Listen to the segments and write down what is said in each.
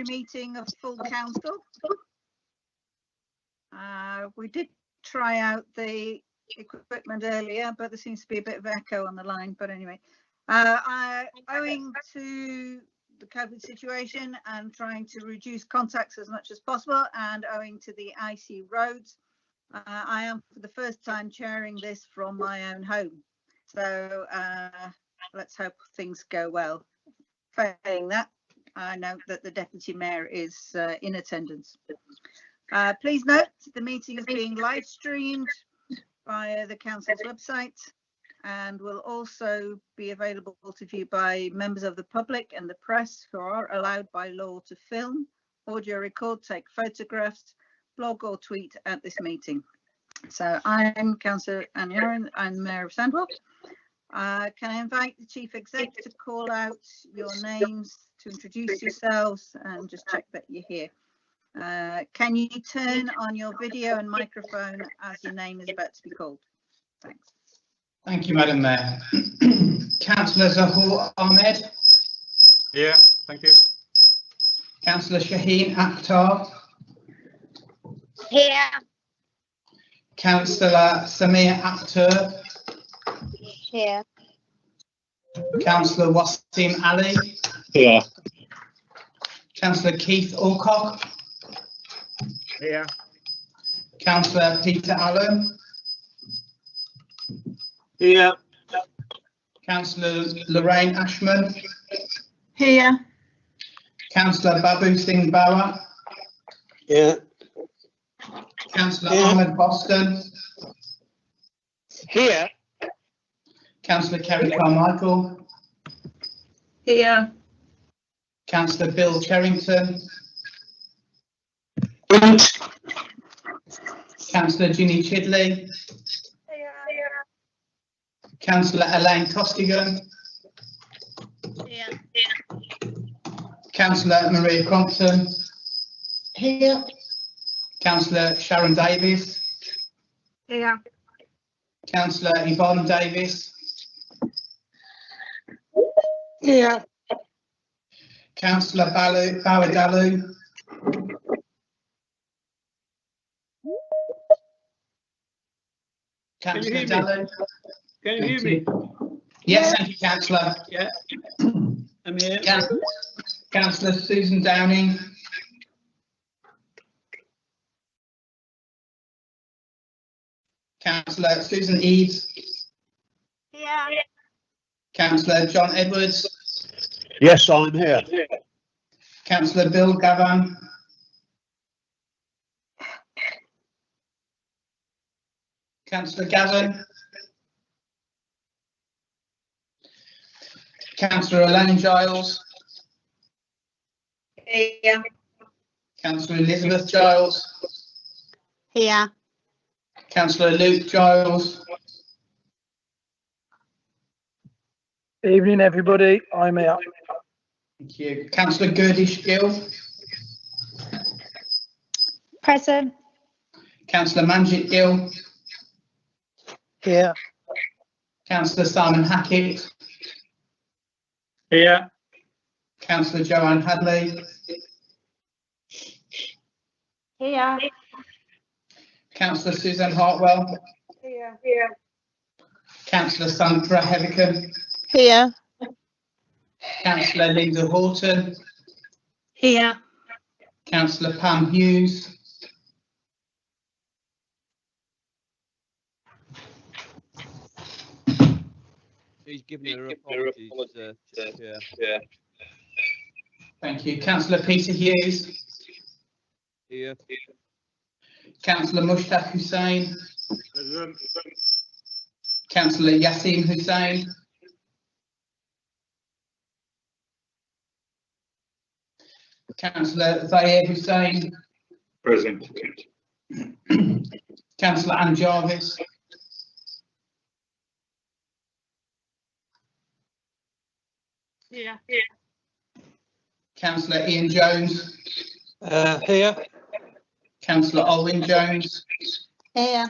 meeting of full council. We did try out the equipment earlier, but there seems to be a bit of echo on the line. But anyway, owing to the COVID situation and trying to reduce contacts as much as possible, and owing to the icy roads, I am for the first time chairing this from my own home. So let's hope things go well. Failing that, I note that the Deputy Mayor is in attendance. Please note the meeting is being live streamed via the Council's website and will also be available to view by members of the public and the press who are allowed by law to film, audio record, take photographs, blog or tweet at this meeting. So I'm Councillor Anne Yaron, I'm Mayor of Sandwell. Can I invite the Chief Exec to call out your names, to introduce yourselves and just check that you're here. Can you turn on your video and microphone as your name is about to be called? Thanks. Thank you, Madam Mayor. Councillor Zahor Ahmed. Yeah, thank you. Councillor Shaheen Akhtar. Here. Councillor Samir Akhtar. Here. Councillor Wasim Ali. Here. Councillor Keith Alcock. Here. Councillor Peter Allen. Here. Councillor Lorraine Ashman. Here. Councillor Babu Singh Bawa. Yeah. Councillor Ahmed Boston. Here. Councillor Kerry Carmichael. Here. Councillor Bill Cherrington. Councillor Ginny Chidley. Councillor Elaine Costigan. Councillor Maria Crompton. Here. Councillor Sharon Davis. Here. Councillor Yvonne Davis. Here. Councillor Bawadalu. Councillor Dalu. Can you hear me? Yes, thank you, Councillor. Yeah. I'm here. Councillor Susan Downing. Councillor Susan Eaves. Here. Councillor John Edwards. Yes, I'm here. Councillor Bill Gavan. Councillor Gavin. Councillor Elaine Giles. Here. Councillor Elizabeth Giles. Here. Councillor Luke Giles. Evening, everybody. I'm here. Thank you. Councillor Gerdish Gill. Present. Councillor Manjit Gill. Here. Councillor Simon Hackett. Here. Councillor Joanne Hadley. Here. Councillor Suzanne Hartwell. Here. Councillor Sandra Hevican. Here. Councillor Linda Horton. Here. Councillor Pam Hughes. He's giving her apologies. Yeah. Thank you. Councillor Peter Hughes. Here. Councillor Mushtaq Hussain. Present. Councillor Yassin Hussain. Councillor Zahir Hussain. Present. Councillor Anne Jarvis. Here. Councillor Ian Jones. Here. Councillor Olwyn Jones. Here.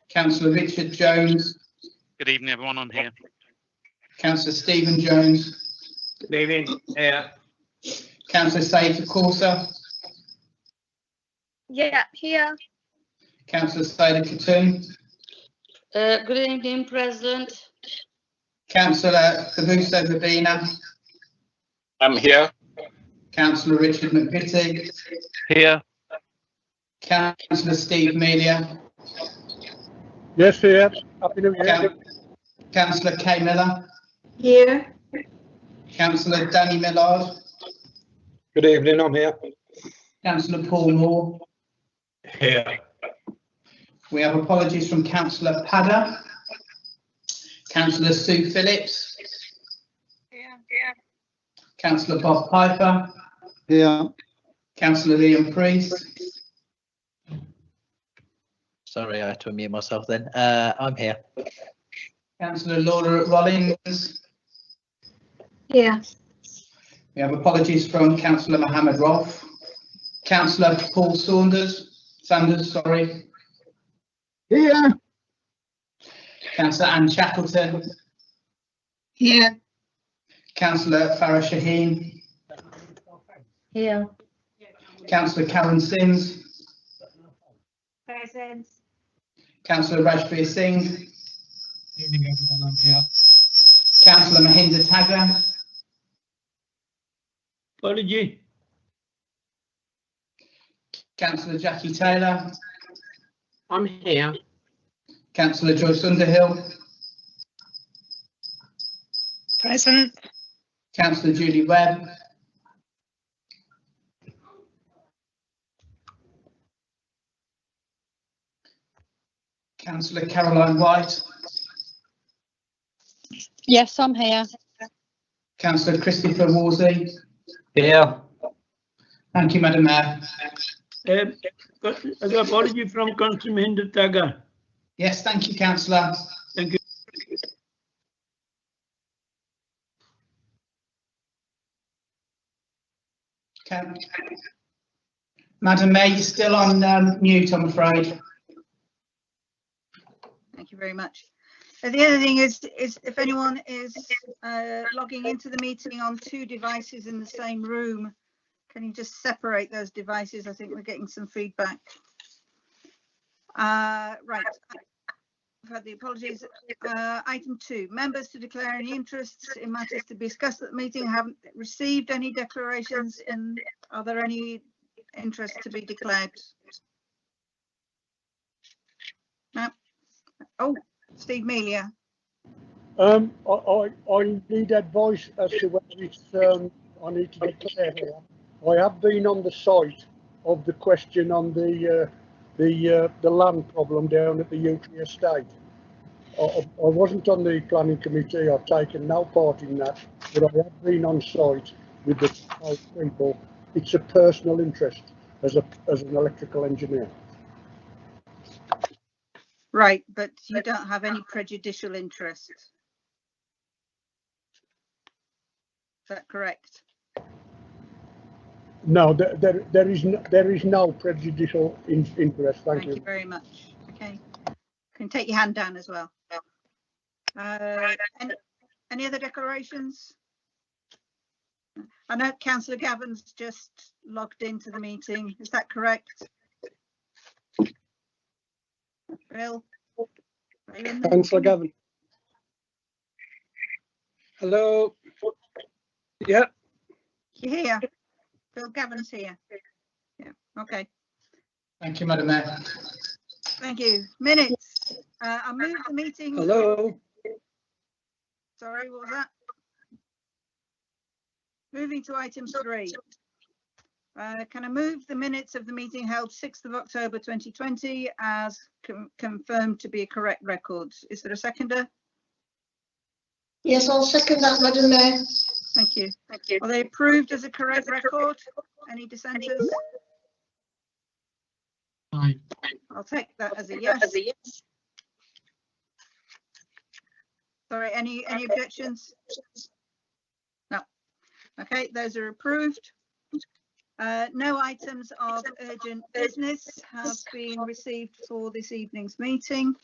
Councillor Richard Jones. Good evening, everyone. I'm here. Councillor Stephen Jones. Good evening. Here. Councillor Said Corsa, Yeah, here. Councillor Saida Khatun, Good evening, President. Councillor Kabuso Babina, I'm here. Councillor Richard McVitie, Here. Councillor Steve Melia, Yes, here. Happy New Year. Councillor Kay Miller, Here. Councillor Danny Millard, Good evening, I'm here. Councillor Paul Moore. Here. We have apologies from Councillor Padder, Councillor Sue Phillips, Yeah. Councillor Bob Piper, Here. Councillor Liam Priest, Sorry, I had to unmute myself then. I'm here. Councillor Laura Rollins. Here. We have apologies from Councillor Mohammed Rolfe, Councillor Paul Sanders, sorry, Here. Councillor Anne Shackleton, Here. Councillor Farah Shaheen, Here. Councillor Karen Sims, Present. Councillor Rajbir Singh, Evening, everyone, I'm here. Councillor Mahinda Tagga, Apology. Councillor Jackie Taylor, I'm here. Councillor Joyce Underhill, Present. Councillor Julie Webb, Councillor Caroline White, Yes, I'm here. Councillor Christopher Worsley. Here. Thank you, Madam Mayor. As apology from Councillor Mahinda Tagga. Yes, thank you, Councillor. Thank you. Okay. Madam Mayor, you're still on mute, I'm afraid. Thank you very much. The other thing is if anyone is logging into the meeting on two devices in the same room, can you just separate those devices? I think we're getting some feedback. Right, I've had the apologies. Item 2, members to declare any interests in matters to be discussed at the meeting haven't received any declarations. Are there any interests to be declared? No. Oh, Steve Melia. I need advice as to whether it's, I need to declare here. I have been on the site of the question on the land problem down at the Euclid estate. I wasn't on the planning committee, I've taken no part in that, but I have been on site with the people. It's a personal interest as an electrical engineer. Right, but you don't have any prejudicial interest. Is that correct? No, there is no prejudicial interest. Thank you. Thank you very much. Okay. Can take your hand down as well. Any other declarations? I know Councillor Gavin's just logged into the meeting. Is that correct? Bill? Are you in there? Councillor Gavin. Hello. Yeah. You're here. Bill Gavin's here. Yeah, okay. Thank you, Madam Mayor. Thank you. Minutes. I move the meeting. Hello. Sorry, what was that? Moving to item 3. Can I move the minutes of the meeting held 6th of October 2020 as confirmed to be a correct record? Is there a seconder? Yes, I'll second that, Madam Mayor. Thank you. Are they approved as a correct record? Any dissenters? Aye. I'll take that as a yes. Sorry, any objections? No. Okay, those are approved. No items of urgent business have been received for this evening's meeting.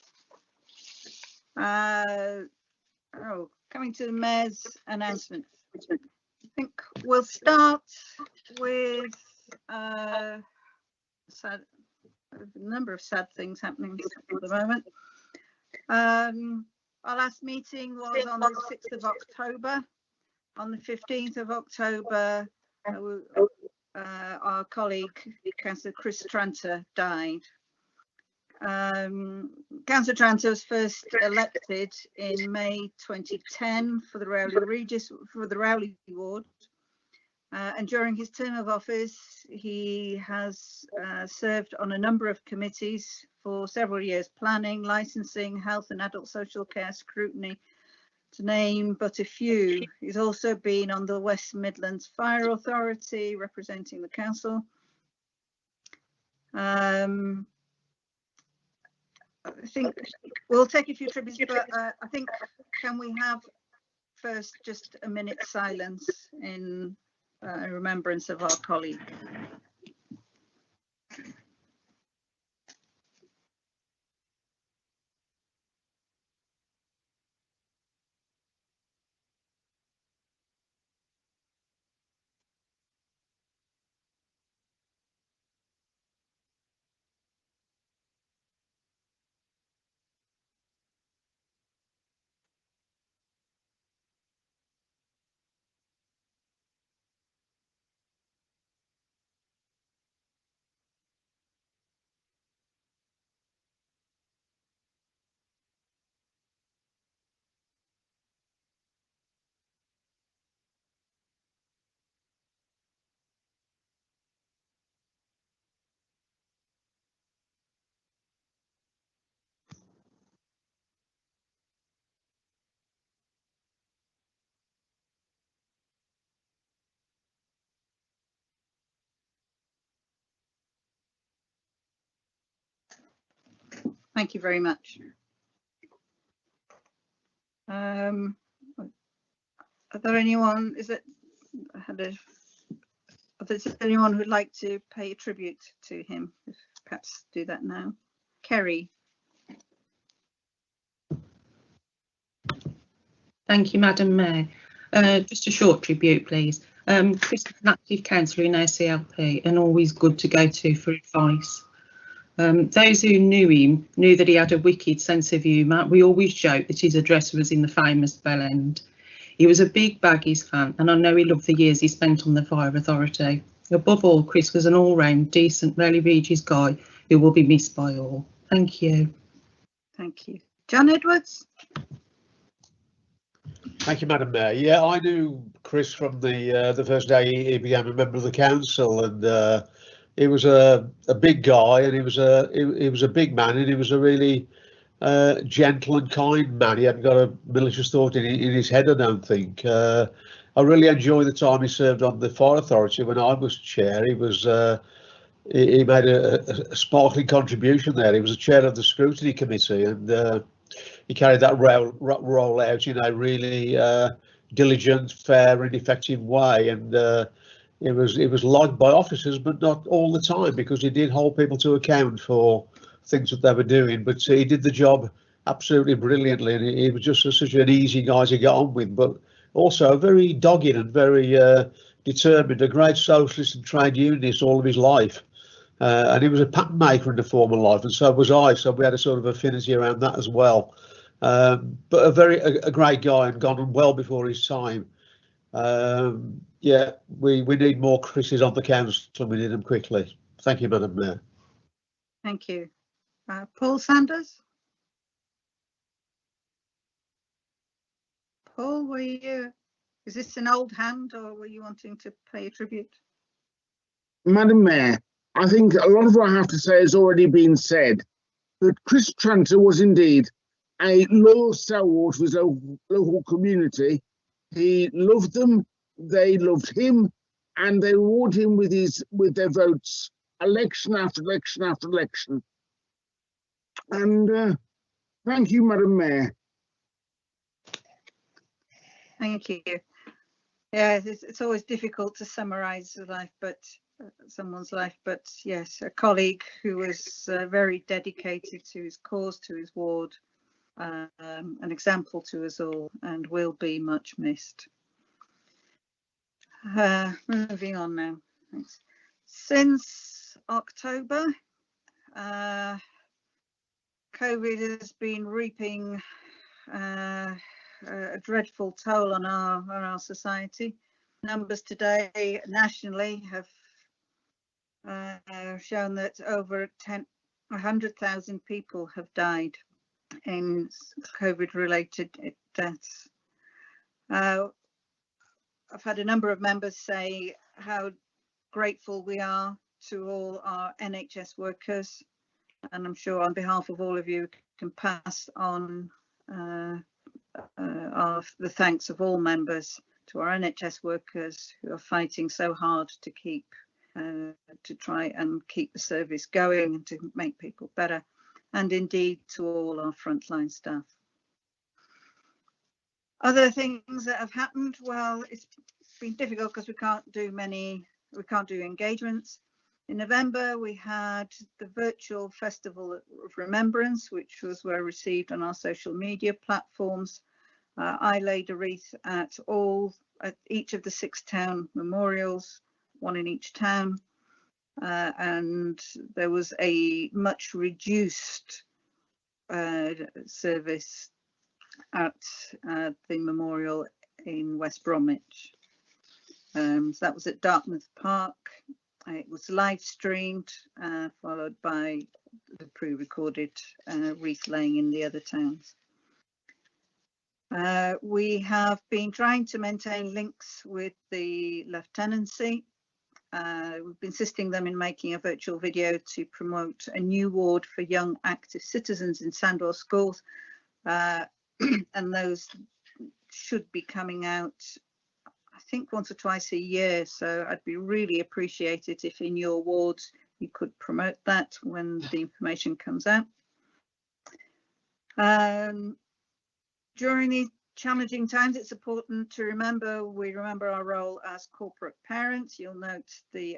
Coming to the Mayor's announcement. think we'll start with a number of sad things happening at the moment. Our last meeting was on the 6th of October. On the 15th of October, our colleague, Councillor Chris Tranter, died. Councillor Tranter was first elected in May 2010 for the Rowley ward. And during his term of office, he has served on a number of committees for several years: planning, licensing, health and adult social care, scrutiny, to name but a few. He's also been on the West Midlands Fire Authority, representing the council. I think we'll take a few tributes, but I think, can we have first just a minute's silence in remembrance of our colleague? Thank you very much. Are there anyone, is there anyone who'd like to pay a tribute to him? Perhaps do that now. Kerry. Thank you, Madam Mayor. Just a short tribute, please. Chris is an active councillor in ACLP and always good to go to for advice. Those who knew him knew that he had a wicked sense of humour. We always joked that his address was in the famous Bell End. He was a big Baggies fan, and I know he loved the years he spent on the Fire Authority. Above all, Chris was an all-round, decent, Rowley Regis guy who will be missed by all. Thank you. Thank you. John Edwards. Thank you, Madam Mayor. Yeah, I knew Chris from the first day he became a member of the council, and he was a big guy, and he was a big man, and he was a really gentle and kind man. He hadn't got a malicious thought in his head, I don't think. I really enjoyed the time he served on the Fire Authority when I was chair. He was he made a sparkling contribution there. He was the chair of the scrutiny committee, and he carried that role out in a really diligent, fair and effective way, and it was liked by officers, but not all the time, because he did hold people to account for things that they were doing. But he did the job absolutely brilliantly, and he was just such an easy guy to get on with, but also very dogged and very determined, a great socialist and trade unionist all of his life. And he was a pattern maker in the former life, and so was I, so we had a sort of affinity around that as well. But a great guy, and gone well before his time. Yeah, we need more Chris's on the council, and we need them quickly. Thank you, Madam Mayor. Thank you. Paul Sanders. Paul, is this an old hand, or were you wanting to pay a tribute? Madam Mayor, I think a lot of what I have to say has already been said. That Chris Tranter was indeed a loyal stalwart of his local community. He loved them, they loved him, and they rewarded him with their votes, election after election after election. And thank you, Madam Mayor. Thank you. Yeah, it's always difficult to summarise someone's life, but yes, a colleague who was very dedicated to his cause, to his ward, an example to us all, and will be much missed. Moving on now. Thanks. Since October, COVID has been reaping a dreadful toll on our society. Numbers today nationally have shown that over 100,000 people have died in COVID-related deaths. I've had a number of members say how grateful we are to all our NHS workers, and I'm sure on behalf of all of you can pass on the thanks of all members to our NHS workers who are fighting so hard to try and keep the service going and to make people better, and indeed to all our frontline staff. Other things that have happened, well, it's been difficult because we can't do engagements. In November, we had the virtual Festival of Remembrance, which was well received on our social media platforms. I laid a wreath at each of the 6 town memorials, one in each town, and there was a much reduced service at the memorial in West Bromwich. So that was at Dartmouth Park. It was live streamed, followed by the pre-recorded wreath laying in the other towns. We have been trying to maintain links with the Lieutenancy. We've been assisting them in making a virtual video to promote a new ward for young active citizens in Sandwell schools. And those should be coming out, I think, once or twice a year. So I'd be really appreciated if in your wards you could promote that when the information comes out. During these challenging times, it's important to remember our role as corporate parents. You'll note the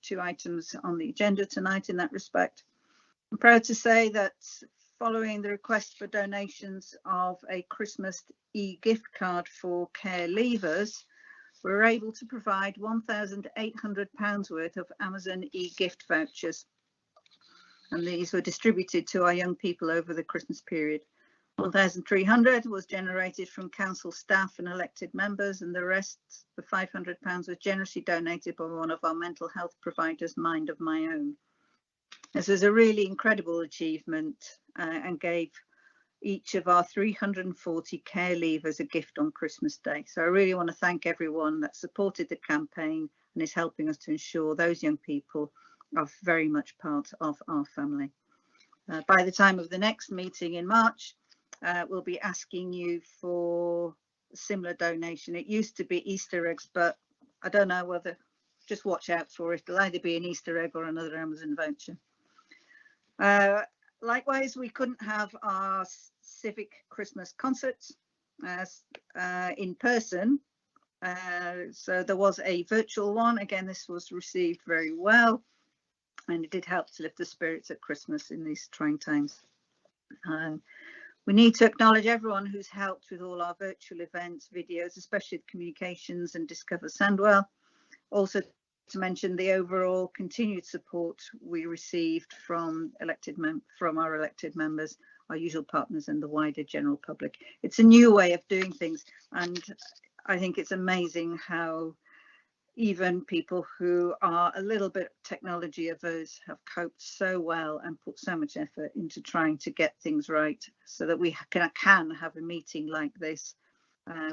2 items on the agenda tonight in that respect. I'm proud to say that following the request for donations of a Christmas e-gift card for care leavers, we were able to provide £1,800 worth of Amazon e-gift vouchers. And these were distributed to our young people over the Christmas period. 1,300 was generated from council staff and elected members, and the rest, the £500, was generously donated by one of our mental health providers, Mind of My Own. This was a really incredible achievement and gave each of our 340 care leavers a gift on Christmas Day. So I really want to thank everyone that supported the campaign and is helping us to ensure those young people are very much part of our family. By the time of the next meeting in March, we'll be asking you for a similar donation. It used to be Easter eggs, but I don't know whether, just watch out for it. It'll either be an Easter egg or another Amazon voucher. Likewise, we couldn't have our civic Christmas concerts in person. So there was a virtual one. Again, this was received very well, and it did help to lift the spirits at Christmas in these trying times. We need to acknowledge everyone who's helped with all our virtual events, videos, especially the communications and Discover Sandwell. Also to mention the overall continued support we received from our elected members, our usual partners, and the wider general public. It's a new way of doing things, and I think it's amazing how even people who are a little bit technology averse have coped so well and put so much effort into trying to get things right so that we can have a meeting like this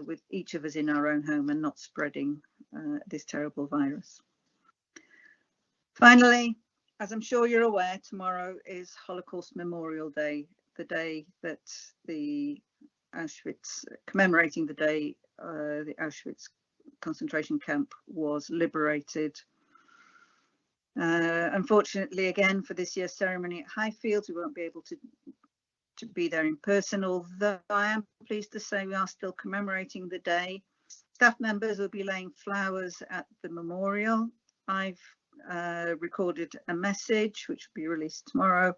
with each of us in our own home and not spreading this terrible virus. Finally, as I'm sure you're aware, tomorrow is Holocaust Memorial Day, the day that the Auschwitz, commemorating the day the Auschwitz concentration camp was liberated. Unfortunately, again, for this year's ceremony at Highfields, we won't be able to be there in person, although I am pleased to say we are still commemorating the day. Staff members will be laying flowers at the memorial. I've recorded a message which will be released tomorrow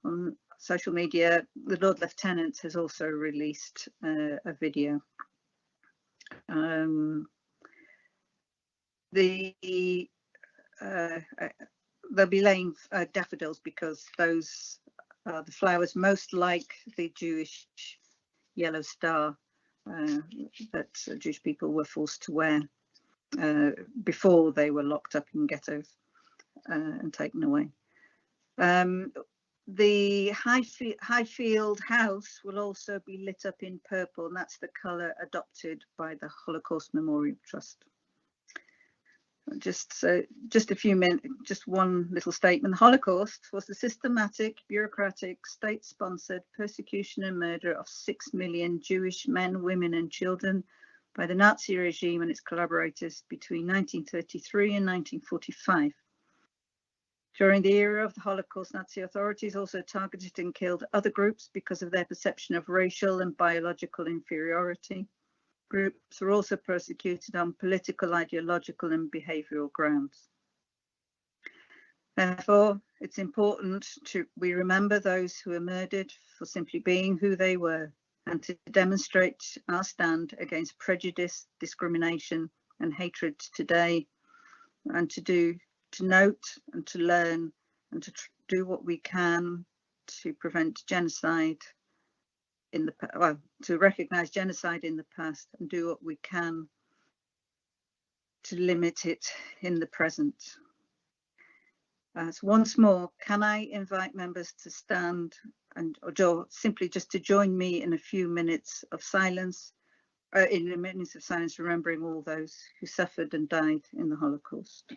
on social media. The Lord Lieutenant has also released a video. they'll be laying daffodils because those are the flowers most like the Jewish yellow star that Jewish people were forced to wear before they were locked up in ghettos and taken away. The Highfield House will also be lit up in purple, and that's the colour adopted by the Holocaust Memorial Trust. Just a few minutes, just one little statement. The Holocaust was the systematic, bureaucratic, state-sponsored persecution and murder of 6 million Jewish men, women and children by the Nazi regime and its collaborators between 1933 and 1945. During the era of the Holocaust, Nazi authorities also targeted and killed other groups because of their perception of racial and biological inferiority. Groups were also persecuted on political, ideological and behavioural grounds. Therefore, it's important we remember those who were murdered for simply being who they were, and to demonstrate our stand against prejudice, discrimination and hatred today, and to note and to learn and to do what we can to prevent genocide to recognise genocide in the past and do what we can to limit it in the present. So once more, can I invite members to stand or simply just to join me in a few minutes of silence, remembering all those who suffered and died in the Holocaust.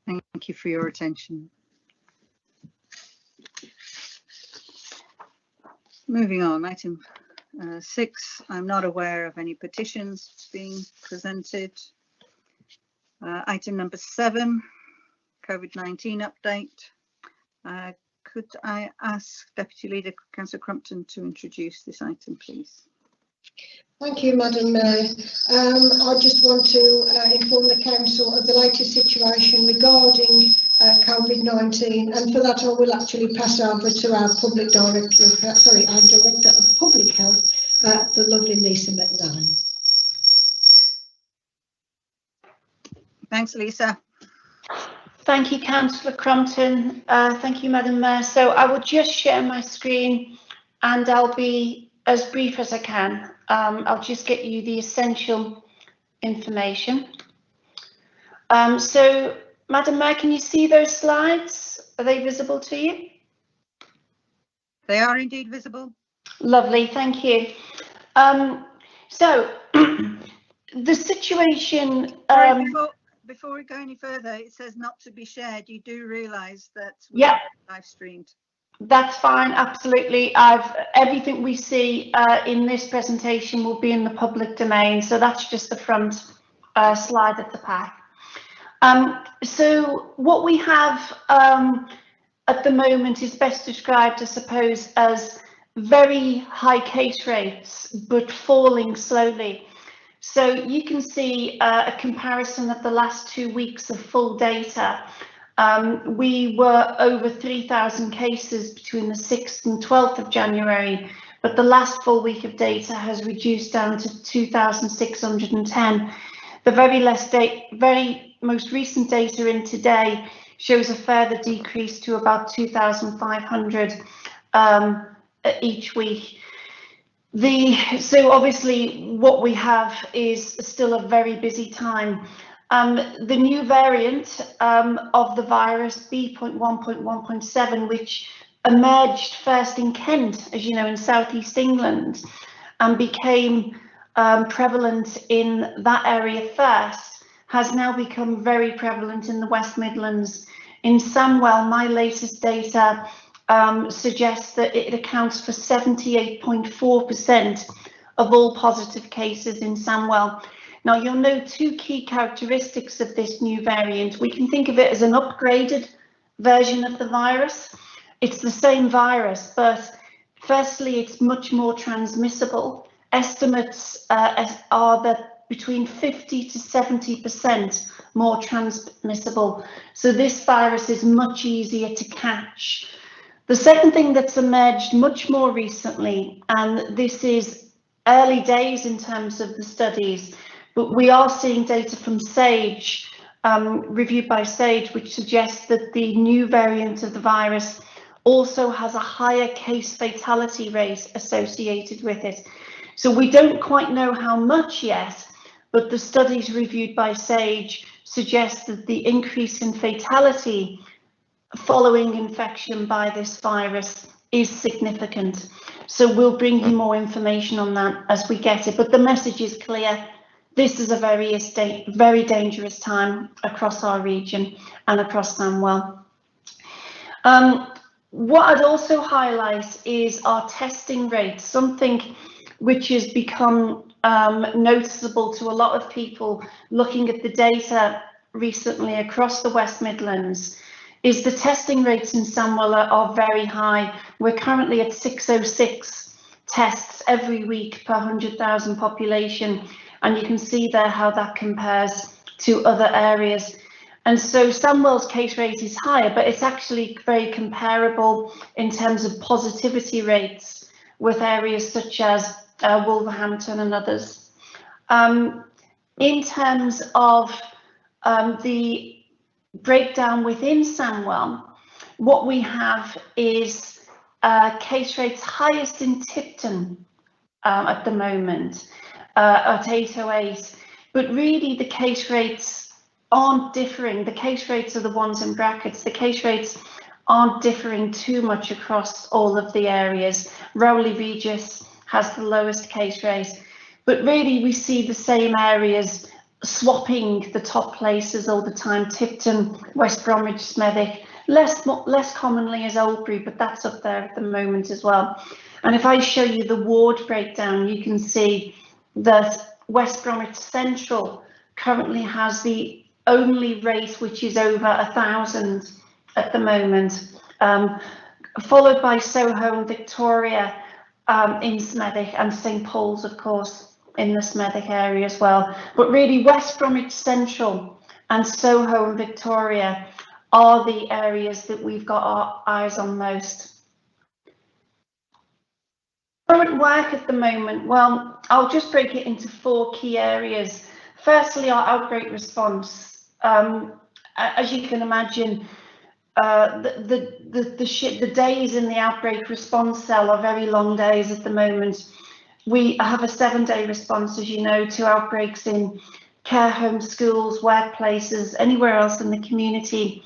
Thank you for your attention. Moving on, item 6, I'm not aware of any petitions being presented. Item number 7, COVID-19 update. Could I ask Deputy Leader Councillor Crumpton to introduce this item, please? Thank you, Madam Mayor. I just want to inform the Council of the latest situation regarding COVID-19, and for that I will actually pass over to our Director of Public Health, the lovely Lisa McNally. Thanks, Lisa. Thank you, Councillor Crumpton. Thank you, Madam Mayor. So I will just share my screen and I'll be as brief as I can. I'll just get you the essential information. So, Madam Mayor, can you see those slides? Are they visible to you? They are indeed visible. Lovely, thank you. So, the situation... Sorry, before we go any further, it says not to be shared. You do realise that we're live streamed. That's fine, absolutely. Everything we see in this presentation will be in the public domain, so that's just the front slide at the back. So what we have at the moment is best described, I suppose, as very high case rates, but falling slowly. So you can see a comparison of the last 2 weeks of full data. We were over 3,000 cases between the 6th and 12th of January, but the last full week of data has reduced down to 2,610. The very most recent data in today shows a further decrease to about 2,500 each week. So obviously what we have is still a very busy time. The new variant of the virus, B.1.1.7, which emerged first in Kent, as you know, in southeast England, and became prevalent in that area first, has now become very prevalent in the West Midlands. In Sandwell, my latest data suggests that it accounts for 78.4% of all positive cases in Sandwell. Now, you'll know two key characteristics of this new variant. We can think of it as an upgraded version of the virus. It's the same virus, but firstly, it's much more transmissible. Estimates are that between 50 to 70% more transmissible. So this virus is much easier to catch. The second thing that's emerged much more recently, and this is early days in terms of the studies, but we are seeing data from SAGE, reviewed by SAGE, which suggests that the new variant of the virus also has a higher case fatality rate associated with it. So we don't quite know how much yet, but the studies reviewed by SAGE suggest that the increase in fatality following infection by this virus is significant. So we'll bring you more information on that as we get it, but the message is clear. This is a very dangerous time across our region and across Sandwell. What I'd also highlight is our testing rate, something which has become noticeable to a lot of people looking at the data recently across the West Midlands, is the testing rates in Sandwell are very high. We're currently at 606 tests every week per 100,000 population. And you can see there how that compares to other areas. And so Sandwell's case rate is higher, but it's actually very comparable in terms of positivity rates with areas such as Wolverhampton and others. In terms of the breakdown within Sandwell, what we have is case rates highest in Tipton at the moment. At 808, but really the case rates aren't differing. The case rates are the ones in brackets. The case rates aren't differing too much across all of the areas. Rowley Regis has the lowest case rate, but really we see the same areas swapping the top places all the time. Tipton, West Bromwich, Smethwick, less commonly as Oldbury, but that's up there at the moment as well. And if I show you the ward breakdown, you can see that West Bromwich Central currently has the only rate which is over 1,000 at the moment, followed by Soho and Victoria in Smethwick, and St Paul's, of course, in the Smethwick area as well. But really West Bromwich Central and Soho and Victoria are the areas that we've got our eyes on most. Current work at the moment, well, I'll just break it into 4 key areas. Firstly, our outbreak response. As you can imagine, the days in the outbreak response cell are very long days at the moment. We have a 7-day response, as you know, to outbreaks in care homes, schools, workplaces, anywhere else in the community.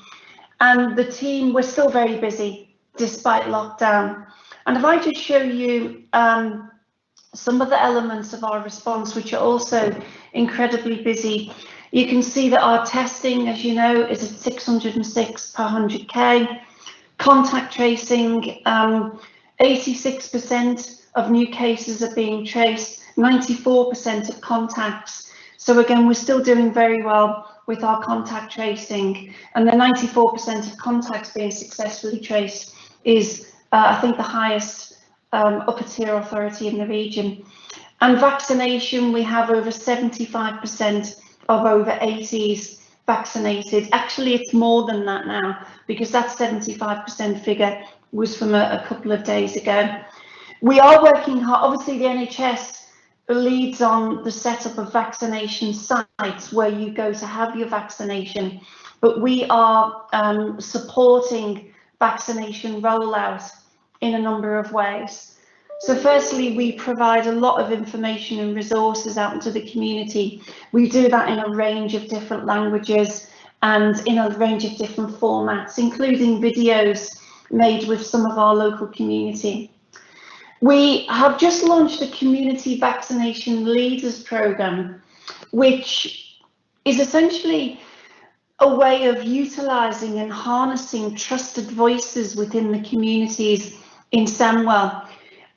And the team, we're still very busy despite lockdown. And if I just show you some of the elements of our response, which are also incredibly busy, you can see that our testing, as you know, is at 606 per 100k. Contact tracing, 86% of new cases are being traced, 94% of contacts. So again, we're still doing very well with our contact tracing, and the 94% of contacts being successfully traced is I think the highest upper tier authority in the region. And vaccination, we have over 75% of over 80s vaccinated. Actually, it's more than that now, because that 75% figure was from a couple of days ago. We are working hard. Obviously, the NHS leads on the setup of vaccination sites where you go to have your vaccination, but we are supporting vaccination rollout in a number of ways. So firstly, we provide a lot of information and resources out into the community. We do that in a range of different languages and in a range of different formats, including videos made with some of our local community. We have just launched a community vaccination leaders program, which is essentially a way of utilising and harnessing trusted voices within the communities in Sandwell.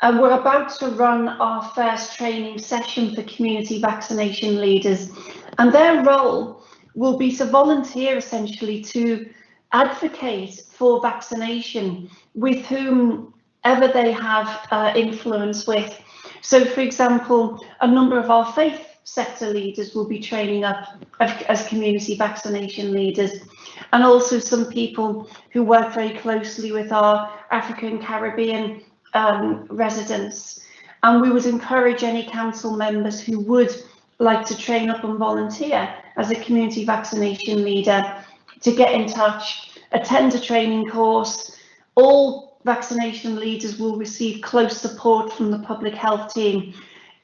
And we're about to run our first training session for community vaccination leaders, and their role will be to volunteer essentially to advocate for vaccination with whomever they have influence with. So, for example, a number of our faith sector leaders will be training up as community vaccination leaders, and also some people who work very closely with our African Caribbean residents. And we would encourage any council members who would like to train up and volunteer as a community vaccination leader to get in touch, attend a training course. All vaccination leaders will receive close support from the public health team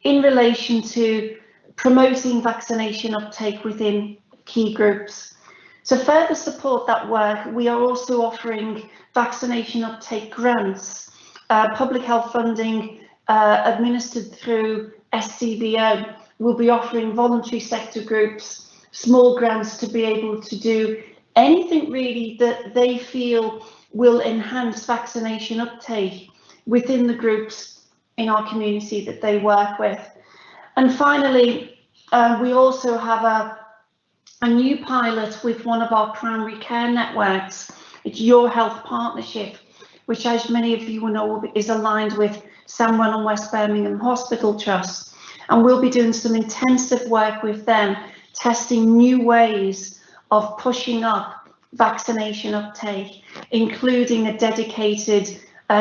in relation to promoting vaccination uptake within key groups. To further support that work, we are also offering vaccination uptake grants, public health funding administered through SCVO. We'll be offering voluntary sector groups small grants to be able to do anything really that they feel will enhance vaccination uptake within the groups in our community that they work with. And finally, we also have a new pilot with one of our primary care networks. It's Your Health Partnership, which, as many of you will know, is aligned with Sandwell and West Birmingham Hospital Trust. And we'll be doing some intensive work with them, testing new ways of pushing up vaccination uptake, including a dedicated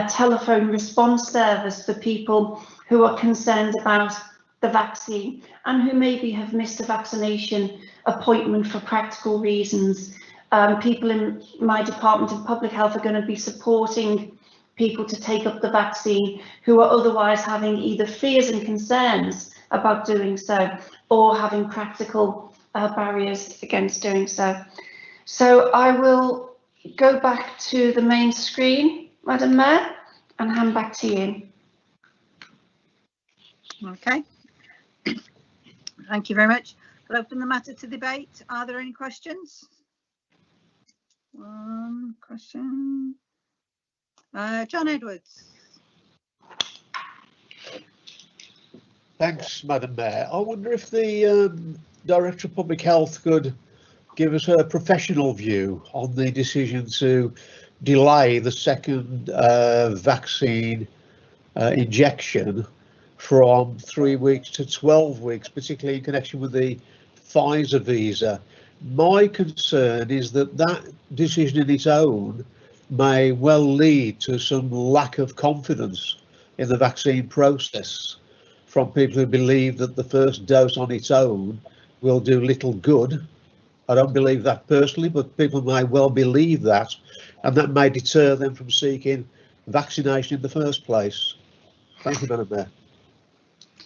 telephone response service for people who are concerned about the vaccine and who maybe have missed a vaccination appointment for practical reasons. People in my Department of Public Health are going to be supporting people to take up the vaccine who are otherwise having either fears and concerns about doing so or having practical barriers against doing so. So I will go back to the main screen, Madam Mayor, and hand back to you. Okay. Thank you very much. I'll open the matter to debate. Are there any questions? One question. John Edwards. Thanks, Madam Mayor. I wonder if the Director of Public Health could give us a professional view on the decision to delay the second vaccine injection from 3 weeks to 12 weeks, particularly in connection with the Pfizer visa. My concern is that that decision in its own may well lead to some lack of confidence in the vaccine process from people who believe that the first dose on its own will do little good. I don't believe that personally, but people may well believe that, and that may deter them from seeking vaccination in the first place. Thank you, Madam Mayor.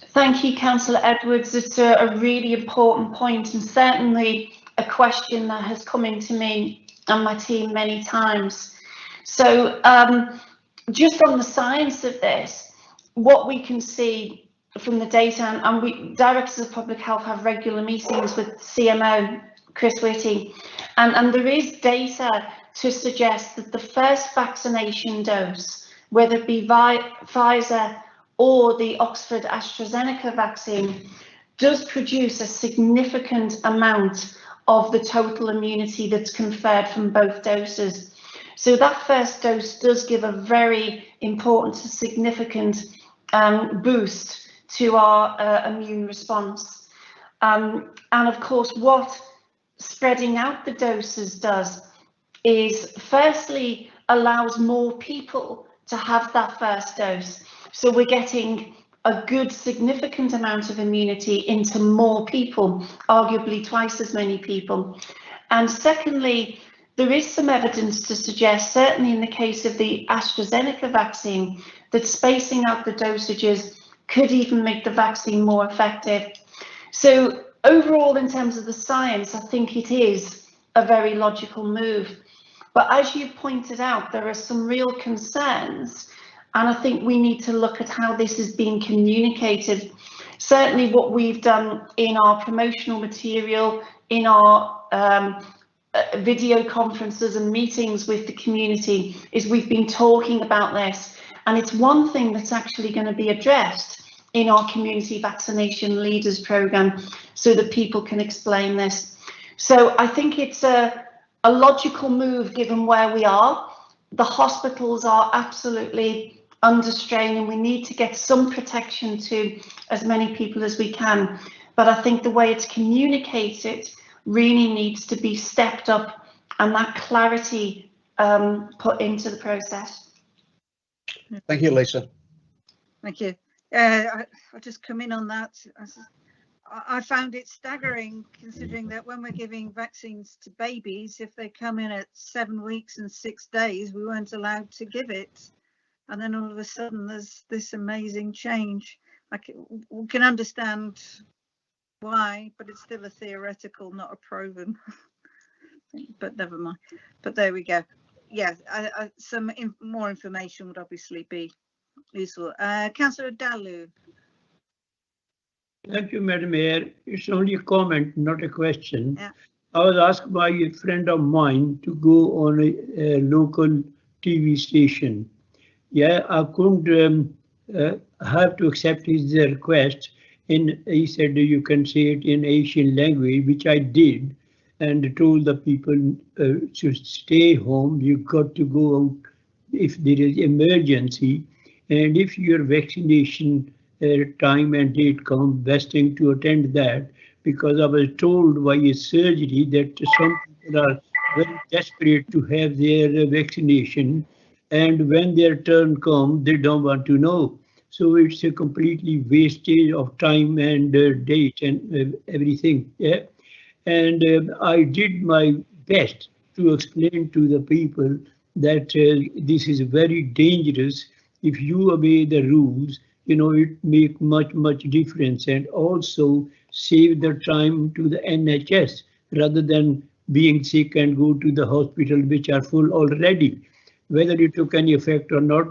Thank you, Councillor Edwards. It's a really important point, and certainly a question that has come into me and my team many times. So just on the science of this, what we can see from the data, and we directors of public health have regular meetings with CMO Chris Whitty, and there is data to suggest that the first vaccination dose, whether it be Pfizer or the Oxford AstraZeneca vaccine, does produce a significant amount of the total immunity that's conferred from both doses. So that first dose does give a very important, significant boost to our immune response. And of course, what spreading out the doses does is firstly allows more people to have that first dose. So we're getting a good significant amount of immunity into more people, arguably twice as many people. And secondly, there is some evidence to suggest, certainly in the case of the AstraZeneca vaccine, that spacing out the dosages could even make the vaccine more effective. So overall, in terms of the science, I think it is a very logical move. But as you pointed out, there are some real concerns, and I think we need to look at how this is being communicated. Certainly what we've done in our promotional material, in our video conferences and meetings with the community, is we've been talking about this, and it's one thing that's actually going to be addressed in our community vaccination leaders program so that people can explain this. So I think it's a logical move given where we are. The hospitals are absolutely under strain and we need to get some protection to as many people as we can. But I think the way it's communicated really needs to be stepped up and that clarity put into the process. Thank you, Lisa. Thank you. I'll just come in on that. I found it staggering, considering that when we're giving vaccines to babies, if they come in at 7 weeks and 6 days, we weren't allowed to give it. And then all of a sudden there's this amazing change. We can understand why, but it's still a theoretical, not a proven. But never mind. But there we go. Yeah, some more information would obviously be useful. Councillor Dalu. Thank you, Madam Mayor. It's only a comment, not a question. Yeah. I was asked by a friend of mine to go on a local TV station. Yeah, I couldn't have to accept his request. He said you can say it in Asian language, which I did, and told the people to stay home. You got to go out if there is emergency, and if your vaccination time and date come, best thing to attend that, because I was told by a surgery that some people are very desperate to have their vaccination, and when their turn comes, they don't want to know. So it's a completely wastage of time and date and everything. Yeah, and I did my best to explain to the people that this is very dangerous. If you obey the rules, you know, it make much difference, and also save the time to the NHS rather than being sick and go to the hospital which are full already. Whether it took any effect or not,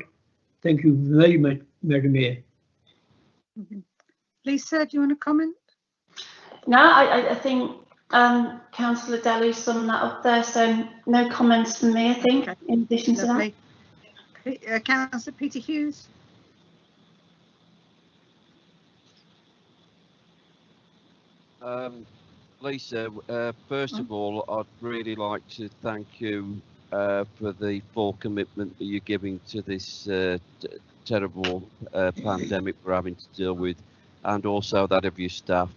thank you very much, Madam Mayor. Lisa, do you want to comment? No, I think Councillor Daly summed that up there, so no comments from me, I think, okay. In addition Lovely. to that. Okay. Councillor Peter Hughes. Lisa, first of all, I'd really like to thank you for the full commitment that you're giving to this terrible pandemic we're having to deal with, and also that of your staff.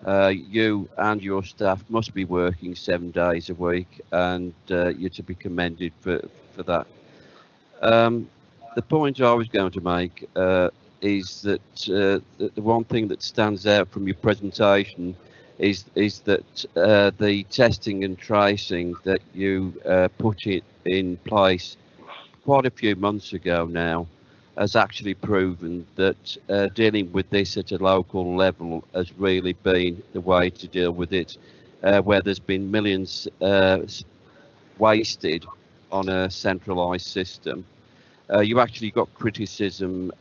You and your staff must be working 7 days a week, and you're to be commended for that. The point I was going to make is that the one thing that stands out from your presentation is that the testing and tracing that you put it in place quite a few months ago now has actually proven that dealing with this at a local level has really been the way to deal with it, where there's been millions wasted on a centralised system. You actually got criticism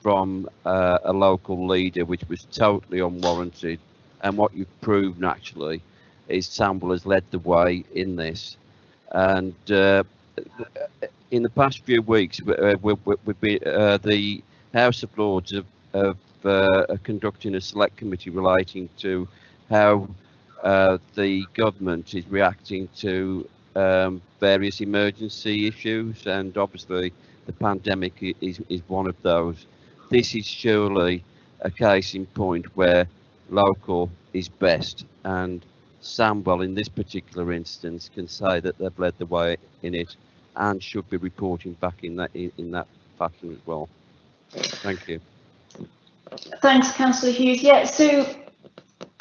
from a local leader, which was totally unwarranted. And what you've proven actually is Sandwell has led the way in this. And in the past few weeks, the House of Lords have conducting a select committee relating to how the government is reacting to various emergency issues, and obviously the pandemic is one of those. This is surely a case in point where local is best, and Sandwell in this particular instance can say that they've led the way in it and should be reporting back in that fashion as well. Thank you. Thanks, Councillor Hughes. Yeah, so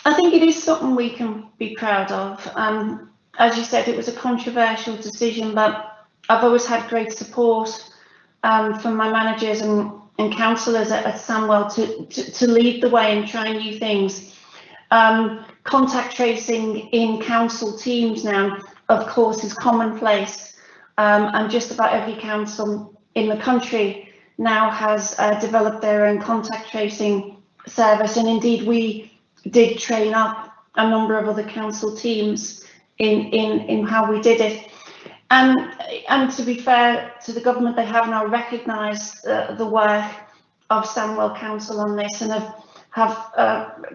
I think it is something we can be proud of. as you said, it was a controversial decision, but I've always had great support from my managers and councillors at Sandwell to lead the way and try new things. Contact tracing in council teams now, of course, is commonplace, and just about every council in the country now has developed their own contact tracing service, and indeed we did train up a number of other council teams in how we did it. And to be fair to the government, they have now recognised the work of Sandwell Council on this and have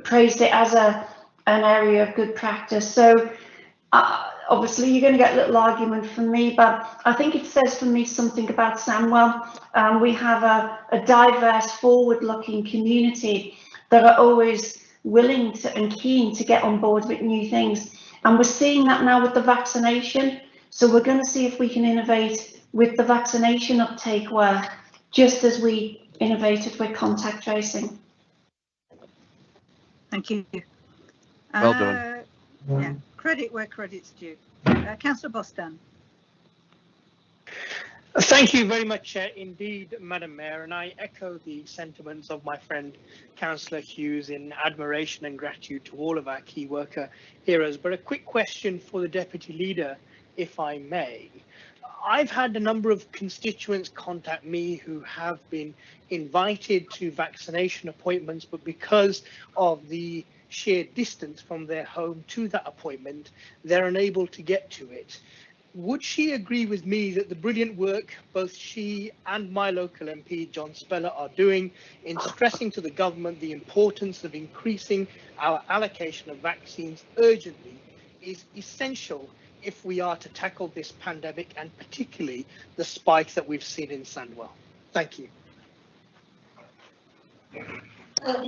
praised it as an area of good practice. So obviously you're going to get a little argument from me, but I think it says for me something about Sandwell. We have a diverse, forward-looking community that are always willing to and keen to get on board with new things. And we're seeing that now with the vaccination. So we're going to see if we can innovate with the vaccination uptake work, just as we innovated with contact tracing. Thank you. Well done. Yeah, credit where credit's due. Councillor Bostan. Thank you very much indeed, Madam Mayor, and I echo the sentiments of my friend Councillor Hughes in admiration and gratitude to all of our key worker heroes. But a quick question for the Deputy Leader, if I may. I've had a number of constituents contact me who have been invited to vaccination appointments, but because of the sheer distance from their home to that appointment, they're unable to get to it. Would she agree with me that the brilliant work both she and my local MP, John Speller, are doing in stressing to the government the importance of increasing our allocation of vaccines urgently is essential if we are to tackle this pandemic, and particularly the spike that we've seen in Sandwell? Thank you.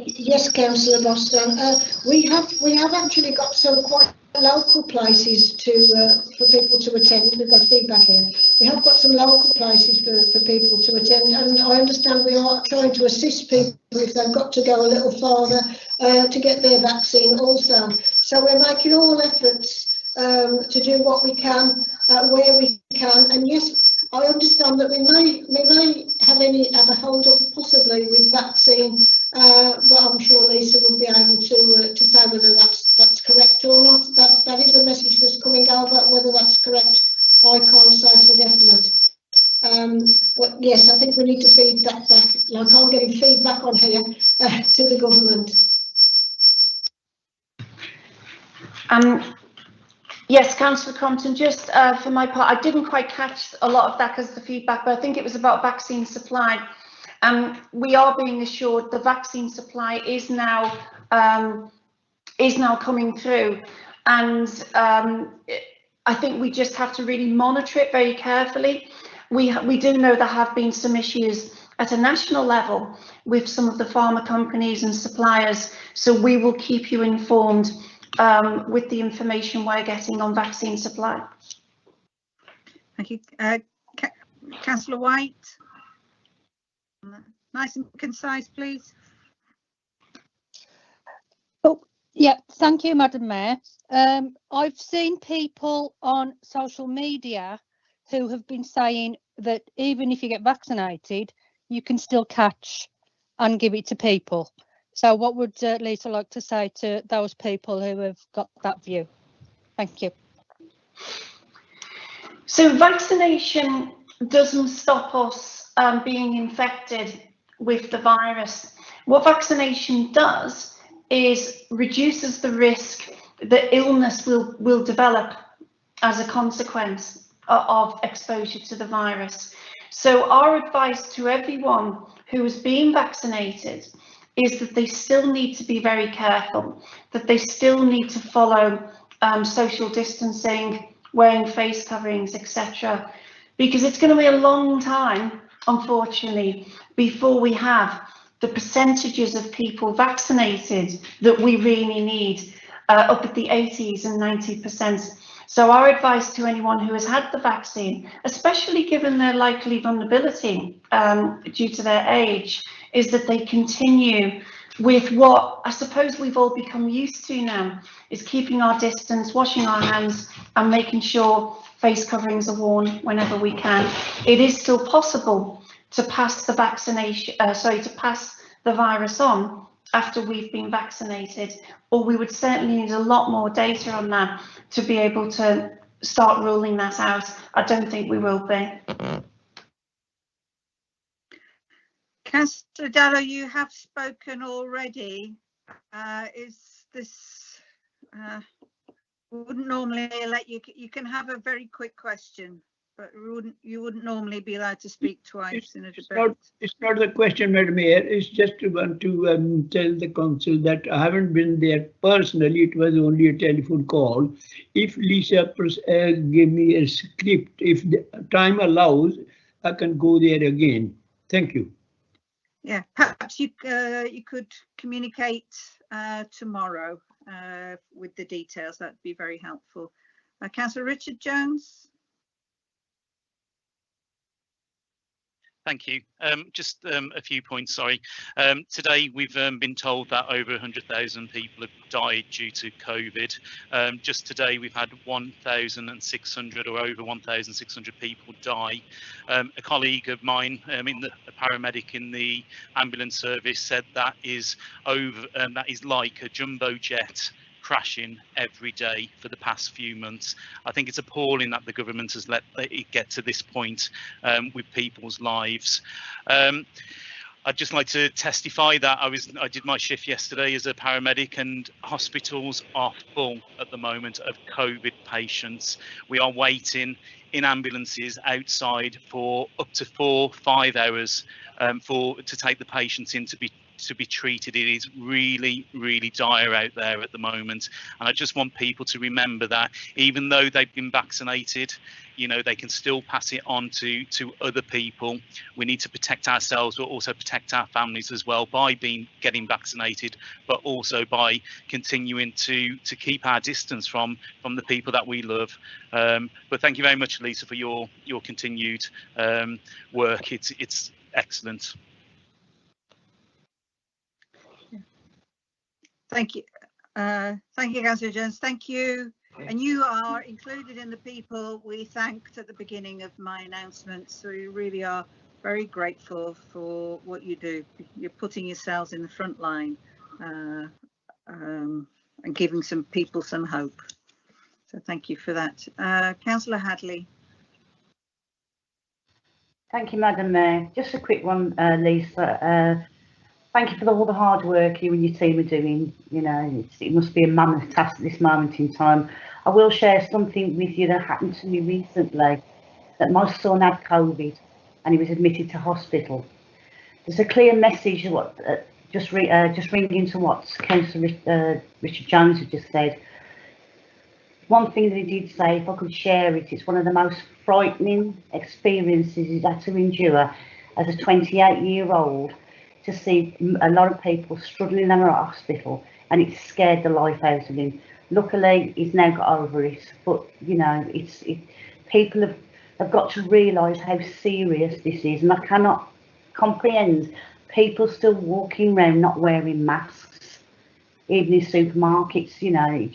Yes, Councillor Boston. We have actually got some quite local places for people to attend. We've got feedback here. We have got some local places for people to attend, and I understand we are trying to assist people if they've got to go a little farther to get their vaccine also. So we're making all efforts to do what we can where we can, and yes, I understand that we may have a hold up possibly with vaccine, but I'm sure Lisa will be able to say whether that's correct or not. That is the message that's coming over. Whether that's correct, I can't say for definite. But yes, I think we need to feed that back, like I'm getting feedback on here, to the government. Yes, Councillor Compton, just for my part, I didn't quite catch a lot of that because of the feedback, but I think it was about vaccine supply. We are being assured the vaccine supply is now coming through, and I think we just have to really monitor it very carefully. We do know there have been some issues at a national level with some of the pharma companies and suppliers, so we will keep you informed with the information we're getting on vaccine supply. Thank you. Councillor White. Nice and concise, please. Oh, yeah, thank you, Madam Mayor. I've seen people on social media who have been saying that even if you get vaccinated, you can still catch and give it to people. So what would Lisa like to say to those people who have got that view? Thank you. So vaccination doesn't stop us being infected with the virus. What vaccination does is reduces the risk that illness will develop as a consequence of exposure to the virus. So our advice to everyone who is being vaccinated is that they still need to be very careful, that they still need to follow social distancing, wearing face coverings, etc. Because it's going to be a long time, unfortunately, before we have the percentages of people vaccinated that we really need, up at the 80s and 90%. So our advice to anyone who has had the vaccine, especially given their likely vulnerability due to their age, is that they continue with what I suppose we've all become used to now, is keeping our distance, washing our hands, and making sure face coverings are worn whenever we can. It is still possible to pass the vaccination, to pass the virus on after we've been vaccinated, or we would certainly need a lot more data on that to be able to start ruling that out. I don't think we will be. Councillor Dallow, you have spoken already. Is this, wouldn't normally let you, you can have a very quick question, but you wouldn't normally be allowed to speak twice in a debate. It's not the question, Madam Mayor. It's just to want to tell the council that I haven't been there personally. It was only a telephone call. If Lisa give me a script, if the time allows, I can go there again. Thank you. Yeah, perhaps you could communicate tomorrow with the details. That'd be very helpful. Councillor Richard Jones. Thank you. Just a few points, sorry. Today we've been told that over 100,000 people have died due to COVID. Just today we've had 1,600 or over 1,600 people die. A colleague of mine, a paramedic in the ambulance service, said that is like a jumbo jet crashing every day for the past few months. I think it's appalling that the government has let it get to this point with people's lives. I'd just like to testify that I did my shift yesterday as a paramedic, and hospitals are full at the moment of COVID patients. We are waiting in ambulances outside for up to 4-5 hours to take the patients in to be treated. It is really, really dire out there at the moment, and I just want people to remember that even though they've been vaccinated, you know, they can still pass it on to other people. We need to protect ourselves, but also protect our families as well by getting vaccinated, but also by continuing to keep our distance from the people that we love. But thank you very much, Lisa, for your continued work. It's excellent. Thank you. Thank you, Councillor Jones. Thank you. And you are included in the people we thanked at the beginning of my announcements. So we really are very grateful for what you do. You're putting yourselves in the front line and giving some people some hope. So thank you for that. Councillor Hadley. Thank you, Madam Mayor. Just a quick one, Lisa. Thank you for all the hard work you and your team are doing. You know, it must be a mammoth task at this moment in time. I will share something with you that happened to me recently, that my son had COVID and he was admitted to hospital. There's a clear message, just ringing to what Councillor Richard Jones had just said. One thing that he did say, if I could share it, it's one of the most frightening experiences he's had to endure as a 28-year-old, to see a lot of people struggling in a hospital, and it scared the life out of him. Luckily, he's now got over it, but you know, people have got to realise how serious this is, and I cannot comprehend people still walking around not wearing masks, even in supermarkets, you know.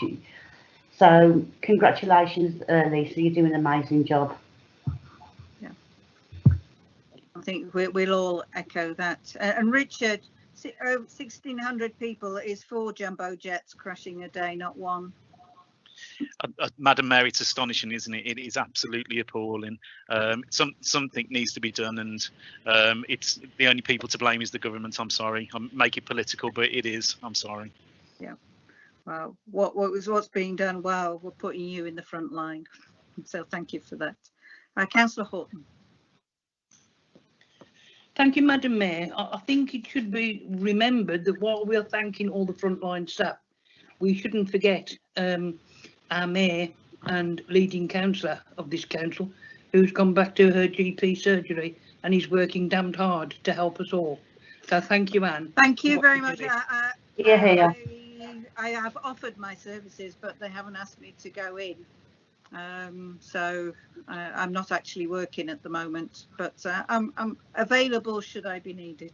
So congratulations, Lisa, you're doing an amazing job. I think we'll all echo that. And Richard, 1,600 people is 4 jumbo jets crashing a day, not one. Madam Mayor, it's astonishing, isn't it? It is absolutely appalling. Something needs to be done, and it's the only people to blame is the government. I'm sorry. I make it political, but it is. I'm sorry. Yeah. Well, what's being done well, we're putting you in the front line. So thank you for that. Councillor Horton. Thank you, Madam Mayor. I think it should be remembered that while we're thanking all the frontline staff, we shouldn't forget our mayor and leading councillor of this council, who's gone back to her GP surgery and is working damned hard to help us all. So thank you, Anne. Thank you very much. Yeah. I have offered my services, but they haven't asked me to go in. So I'm not actually working at the moment, but I'm available should I be needed.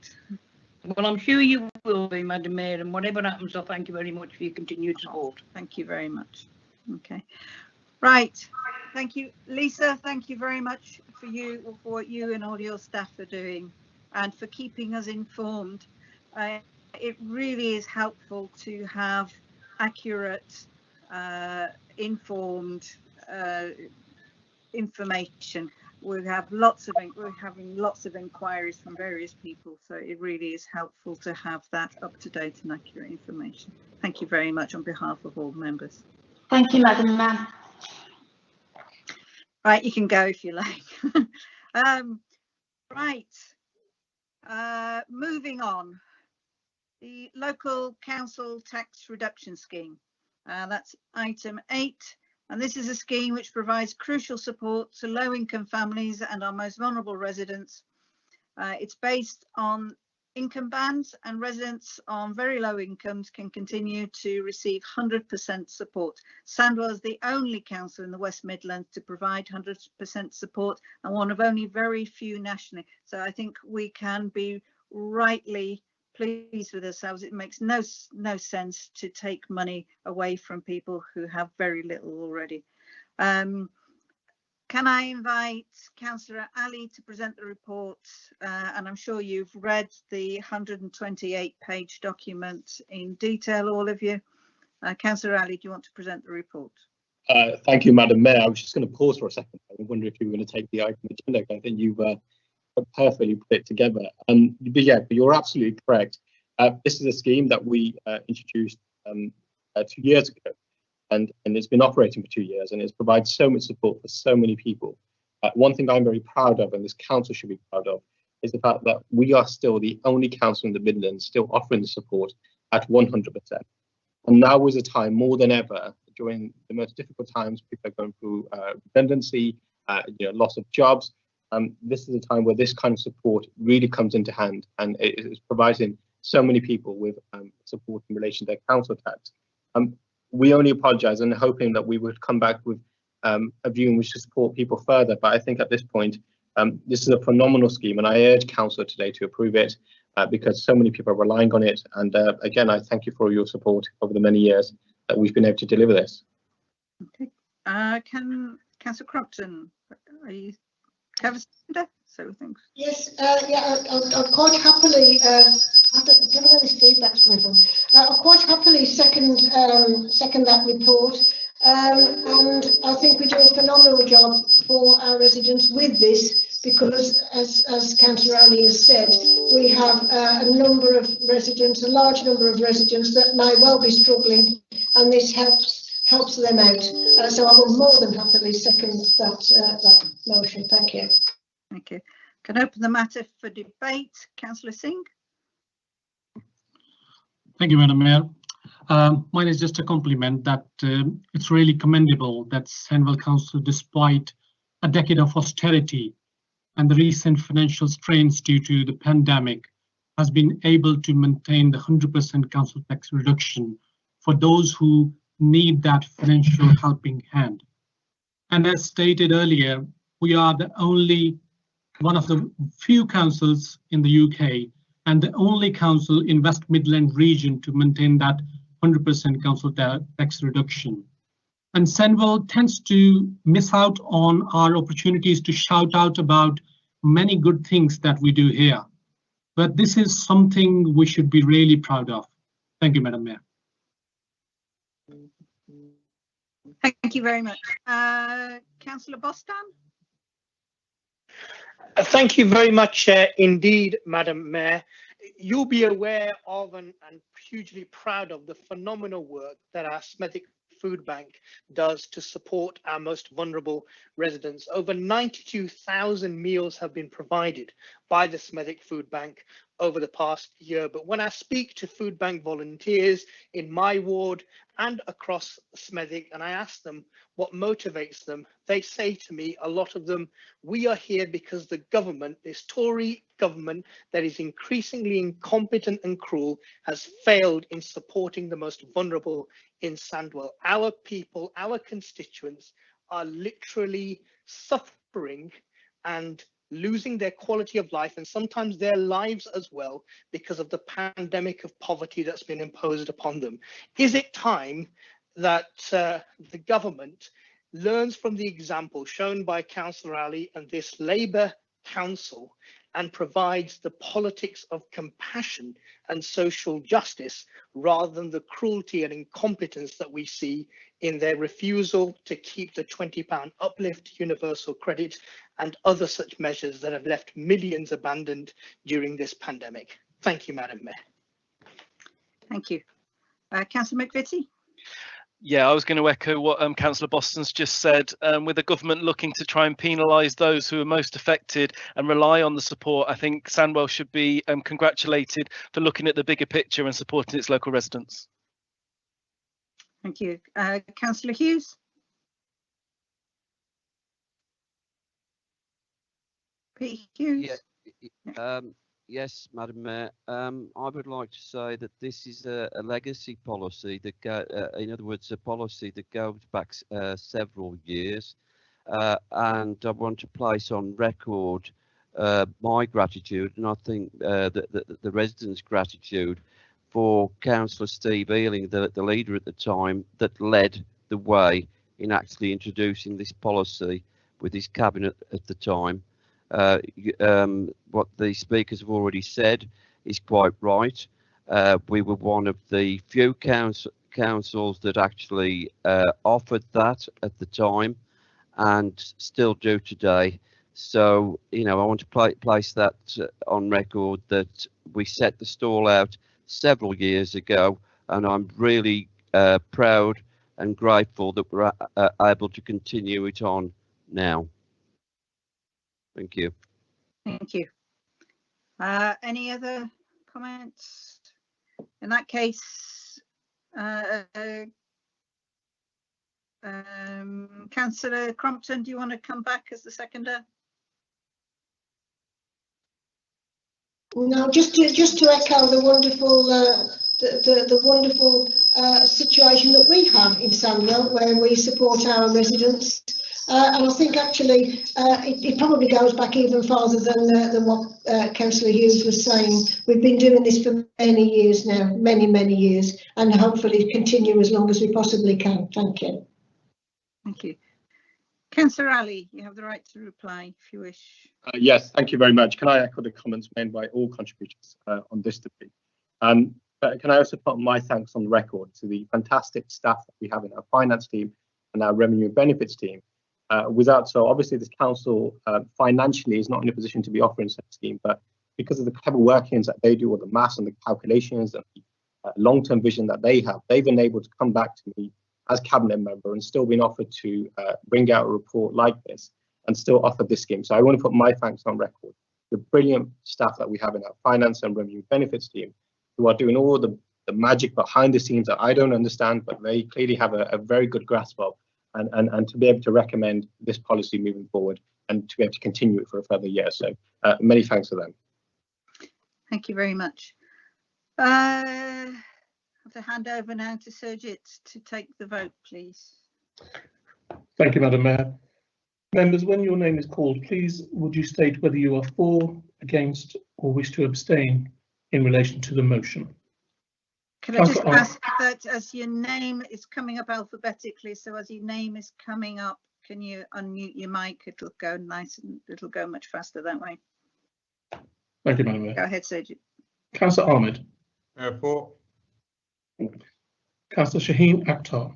Well, I'm sure you will be, Madam Mayor, and whatever happens, I thank you very much for your continued support. Thank you very much. Okay. Right. Thank you, Lisa. Thank you very much for what you and all your staff are doing and for keeping us informed. It really is helpful to have accurate, informed information. We're having lots of inquiries from various people, so it really is helpful to have that up-to-date and accurate information. Thank you very much on behalf of all members. Thank you, Madam Mayor. Right, you can go if you like. Right, moving on. The local council tax reduction scheme. That's item 8. And this is a scheme which provides crucial support to low-income families and our most vulnerable residents. It's based on income bands, and residents on very low incomes can continue to receive 100% support. Sandwell is the only council in the West Midlands to provide 100% support, and one of only very few nationally. So I think we can be rightly pleased with ourselves. It makes no sense to take money away from people who have very little already. Can I invite Councillor Ali to present the report? And I'm sure you've read the 128-page document in detail, all of you. Councillor Ali, do you want to present the report? Thank you, Madam Mayor. I was just going to pause for a second. I wonder if you were going to take the item agenda. I think you've perfectly put it together. But yeah, but you're absolutely correct. This is a scheme that we introduced 2 years ago. And it's been operating for 2 years, and it's provided so much support for so many people. One thing I'm very proud of, and this council should be proud of, is the fact that we are still the only council in the Midlands still offering the support at 100%. And now is a time more than ever, during the most difficult times, people are going through redundancy, loss of jobs. This is a time where this kind of support really comes into hand, and it is providing so many people with support in relation to their council tax. We only apologise and hoping that we would come back with a view in which to support people further. But I think at this point, this is a phenomenal scheme, and I urge Council today to approve it because so many people are relying on it. And again, I thank you for your support over the many years that we've been able to deliver this. Okay. Can Councillor Crompton, are you have a seconder? So thanks. Yes, yeah, I'll quite happily. I don't know where this feedback's coming from. I'll quite happily second that report, and I think we do a phenomenal job for our residents with this, because as Councillor Ali has said, we have a large number of residents that may well be struggling, and this helps them out. So I will more than happily second that motion. Thank you. Thank you. Can I open the matter for debate? Councillor Singh. Thank you, Madam Mayor. Mine is just a compliment that it's really commendable that Sandwell Council, despite a decade of austerity and the recent financial strains due to the pandemic, has been able to maintain the 100% council tax reduction for those who need that financial helping hand. And as stated earlier, we are the only one of the few councils in the UK and the only council in West Midland region to maintain that 100% council tax reduction. And Sandwell tends to miss out on our opportunities to shout out about many good things that we do here. But this is something we should be really proud of. Thank you, Madam Mayor. Thank you very much. Councillor Bostan. Thank you very much indeed, Madam Mayor. You'll be aware of and hugely proud of the phenomenal work that our Smethwick Food Bank does to support our most vulnerable residents. Over 92,000 meals have been provided by the Smethwick Food Bank over the past year. But when I speak to food bank volunteers in my ward and across Smethwick, and I ask them what motivates them, they say to me, a lot of them, we are here because the government, this Tory government that is increasingly incompetent and cruel, has failed in supporting the most vulnerable in Sandwell. Our people, our constituents are literally suffering and losing their quality of life and sometimes their lives as well because of the pandemic of poverty that's been imposed upon them. Is it time that the government learns from the example shown by Councillor Ali and this Labour Council and provides the politics of compassion and social justice rather than the cruelty and incompetence that we see in their refusal to keep the £20 uplift universal credit and other such measures that have left millions abandoned during this pandemic? Thank you, Madam Mayor. Thank you. Councillor McVitie? Yeah, I was going to echo what Councillor Boston's just said. With the government looking to try and penalise those who are most affected and rely on the support, I think Sandwell should be congratulated for looking at the bigger picture and supporting its local residents. Thank you. Councillor Hughes? Pete Hughes? Yeah. Yes, Madam Mayor. I would like to say that this is a legacy policy that, in other words, a policy that goes back several years, and I want to place on record my gratitude, and I think the residents' gratitude for Councillor Steve Ealing, the leader at the time, that led the way in actually introducing this policy with his cabinet at the time. What the speakers have already said is quite right. We were one of the few councils that actually offered that at the time and still do today. So, you know, I want to place that on record that we set the stall out several years ago, and I'm really proud and grateful that we're able to continue it on now. Thank you. Thank you. Any other comments? In that case, Councillor Crompton, do you want to come back as the seconder? No, just to echo the wonderful the wonderful situation that we have in Sandwell, where we support our residents. And I think actually it probably goes back even farther than what Councillor Hughes was saying. We've been doing this for many years now, many years, and hopefully continue as long as we possibly can. Thank you. Thank you. Councillor Ali, you have the right to reply if you wish. Yes, thank you very much. Can I echo the comments made by all contributors on this debate? But can I also put my thanks on the record to the fantastic staff that we have in our finance team and our revenue and benefits team. So obviously this council financially is not in a position to be offering such a scheme, but because of the clever workings that they do, or the maths and the calculations and the long-term vision that they have, they've been able to come back to me as cabinet member and still been offered to bring out a report like this and still offer this scheme. So I want to put my thanks on record. The brilliant staff that we have in our finance and revenue benefits team, who are doing all the magic behind the scenes that I don't understand, but they clearly have a very good grasp of, and to be able to recommend this policy moving forward and to be able to continue it for a further year. So many thanks to them. Thank you very much. I have to hand over now to Surjit to take the vote, please. Thank you, Madam Mayor. Members, when your name is called, please would you state whether you are for, against, or wish to abstain in relation to the motion. Can I just ask that as your name is coming up alphabetically, so as your name is coming up, can you unmute your mic? It'll go nice and it'll go much faster that way. Thank you, Madam Mayor. Go ahead, Surjit. Councillor Ahmed. For. Councillor Shaheen Akhtar.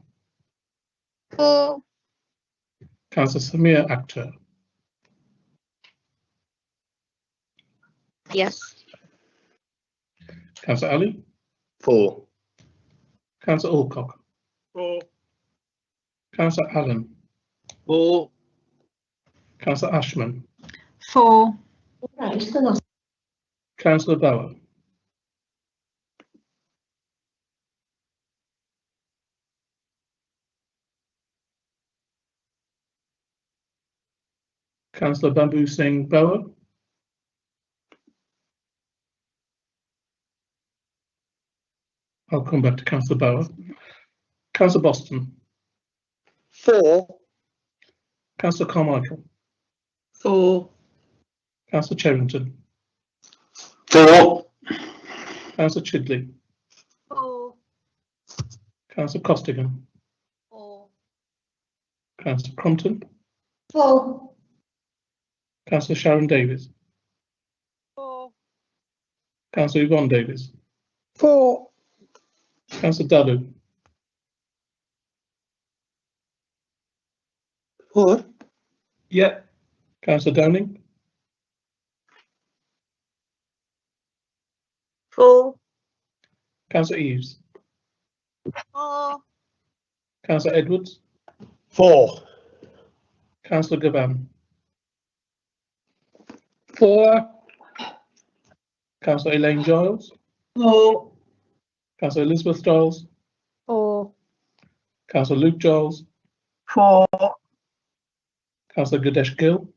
For. Councillor Samir Akhtar. Yes. Councillor Ali. For. Councillor Alcock. For. Councillor Allen. For. Councillor Ashman. For. Councillor Bauer. Councillor Bamboo Singh Bauer. I'll come back to Councillor Bauer. Councillor Boston. For. 4. Councillor Carmichael. For. Councillor Cherrington. 4. Councillor Chidley. 4. Councillor Costigan. 4. Councillor Crompton. 4. Councillor Sharon Davies. 4. Councillor Yvonne Davies. 4. Councillor Dalu. 4. Yeah. Councillor Downing. 4. Councillor Eves. 4. Councillor Edwards. 4. Councillor Gavan. 4. Councillor Elaine Giles. 4. Councillor Elizabeth Giles. 4. Councillor Luke Giles. 4. Councillor Gadesh Gill.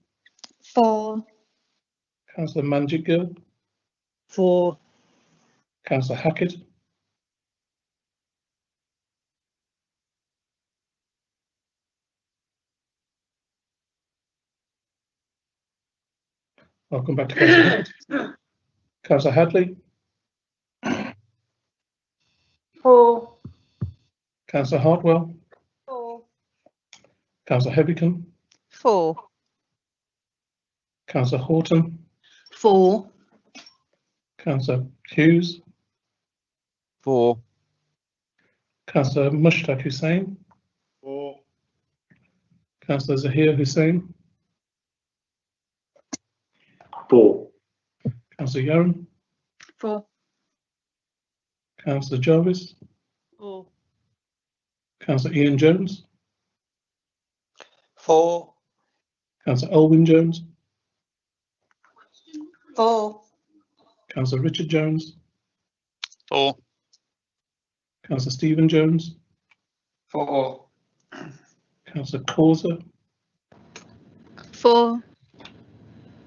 4. Councillor Manjit Gill. 4. Councillor Hackett. 4. I'll come back to Councillor Hackett. Councillor Hadley. 4. Councillor Hartwell. 4. Councillor Heavicombe. 4. Councillor Horton. 4. Councillor Hughes. 4. Councillor Mushtaq Hussain. 4. Councillor Zahir Hussain. 4. Councillor Yaron. 4. Councillor Jarvis. 4. Councillor Ian Jones. 4. Councillor Elwyn Jones. 4. Councillor Richard Jones. 4. Councillor Stephen Jones. 4. Councillor Causa. 4.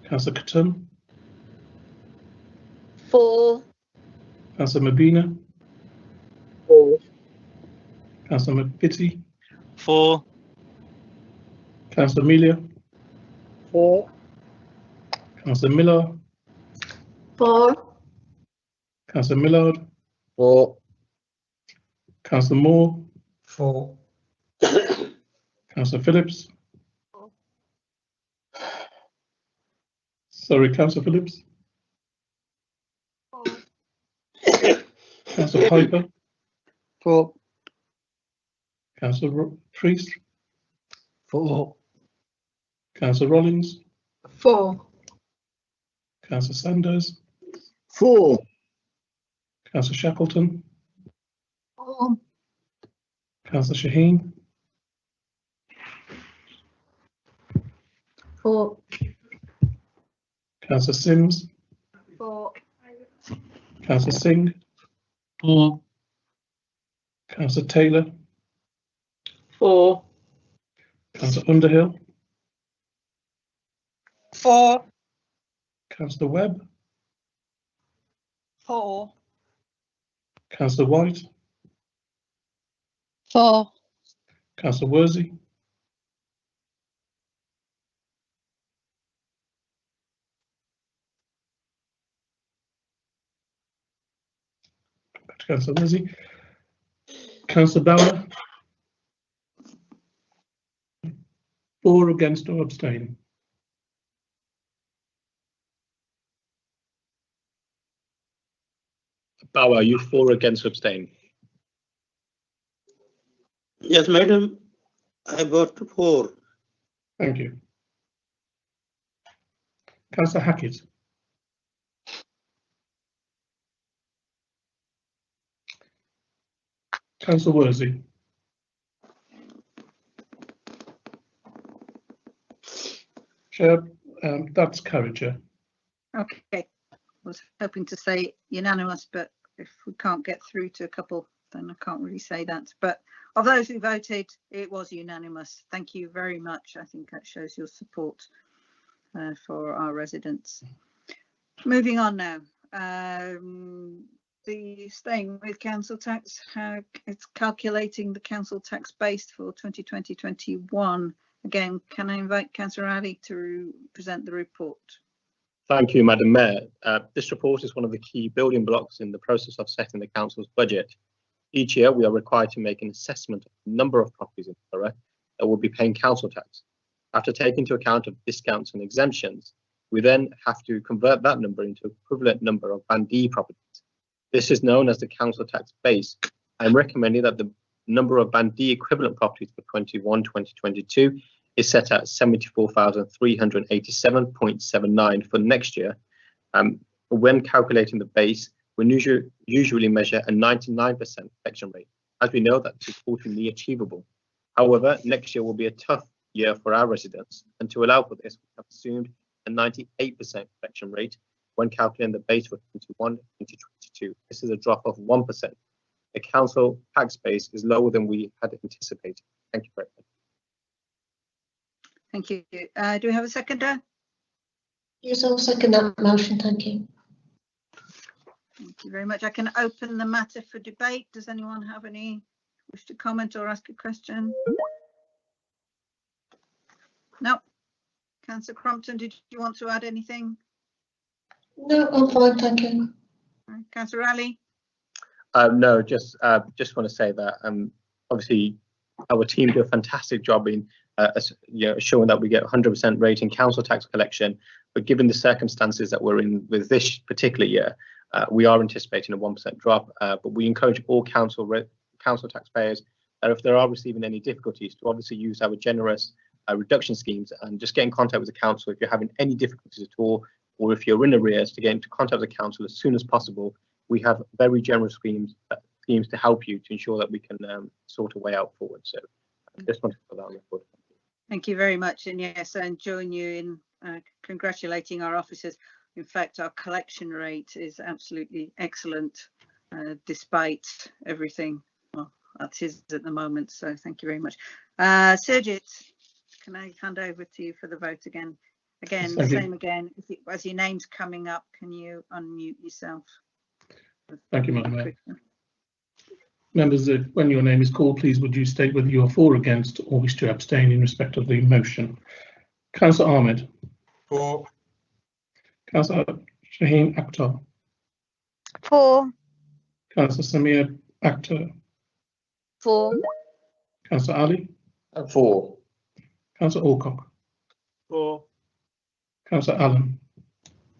Councillor Katun. 4. Councillor Mabina. 4. Councillor McVitie. 4. Councillor Amelia. 4. Councillor Miller. 4. Councillor Millard. 4. Councillor Moore. 4. Councillor Phillips. Sorry, Councillor Phillips. Councillor Piper. 4. Councillor Priest. 4. Councillor Rollins. 4. Councillor Sanders. 4. Councillor Shackleton. 4. Councillor Shaheen. 4. Councillor Sims. 4. Councillor Singh. 4. Councillor Taylor. 4. Councillor Underhill. 4. Councillor Webb. 4. Councillor White. 4. Councillor Worsey. 4. Councillor Worsey. Councillor Bauer. 4 against or abstain. Bauer, you 4 against, abstain. Yes, madam. I vote 4. Thank you. Councillor Hackett. Councillor Worsey. Chair, that's carried, Chair. Okay. I was hoping to say unanimous, but if we can't get through to a couple, then I can't really say that. But of those who voted, it was unanimous. Thank you very much. I think that shows your support for our residents. Moving on now. The staying with council tax, how it's calculating the council tax base for 2020-21. Again, can I invite Councillor Ali to present the report? Thank you, Madam Mayor. This report is one of the key building blocks in the process of setting the council's budget. Each year, we are required to make an assessment of the number of properties in the borough that will be paying council tax. After taking into account of discounts and exemptions, we then have to convert that number into equivalent number of Band D properties. This is known as the council tax base. I'm recommending that the number of Band D equivalent properties for 21-2022 is set at 74,387.79 for next year. When calculating the base, we usually measure a 99% collection rate, as we know that is ultimately achievable. However, next year will be a tough year for our residents, and to allow for this, we have assumed a 98% collection rate when calculating the base for 21-2022. This is a drop of 1%. The council tax base is lower than we had anticipated. Thank you very much. Thank you. Do we have a seconder? Yes, I'll second that motion. Thank you. Thank you very much. I can open the matter for debate. Does anyone have any wish to comment or ask a question? No. Councillor Crompton, did you want to add anything? No, I'm fine, thank you. Councillor Ali? No, just want to say that obviously our team do a fantastic job in showing that we get 100% rate in council tax collection. But given the circumstances that we're in with this particular year, we are anticipating a 1% drop. But we encourage all council taxpayers that if they are receiving any difficulties, to obviously use our generous reduction schemes and just get in contact with the council if you're having any difficulties at all, or if you're in arrears, to get into contact with the council as soon as possible. We have very generous schemes to help you to ensure that we can sort a way out forward. So I just wanted to put that on record. Thank you very much. And yes, I join you in congratulating our officers. In fact, our collection rate is absolutely excellent, despite everything that is at the moment. So thank you very much. Sergit, can I hand over to you for the vote again? Again, Thank you. same again. As your name's coming up, can you unmute yourself? Thank you, Madam Mayor. Members, when your name is called, please would you state whether you are for, against, or wish to abstain in respect of the motion. Councillor Ahmed. For. Councillor Shaheen Akhtar. For. Councillor Samir Akhtar. For. Councillor Ali. For. Councillor Alcock. For. Councillor Allen.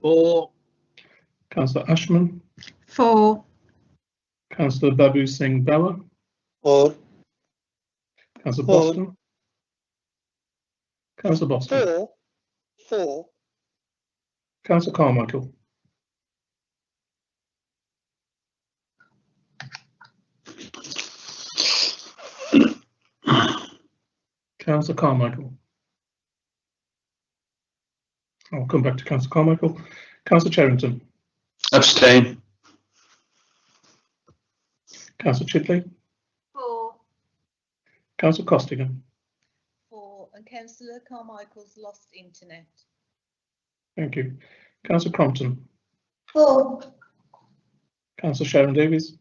For. Councillor Ashman. For. Councillor Babu Singh Bawa. For. Councillor Boston. Councillor Boston. For. Councillor Carmichael. Councillor Carmichael. I'll come back to Councillor Carmichael. Councillor Cherrington. Abstain. Councillor Chidley. For. Councillor Costigan. For. And Councillor Carmichael's lost internet. Thank you. Councillor Crompton. For. Councillor Sharon Davies.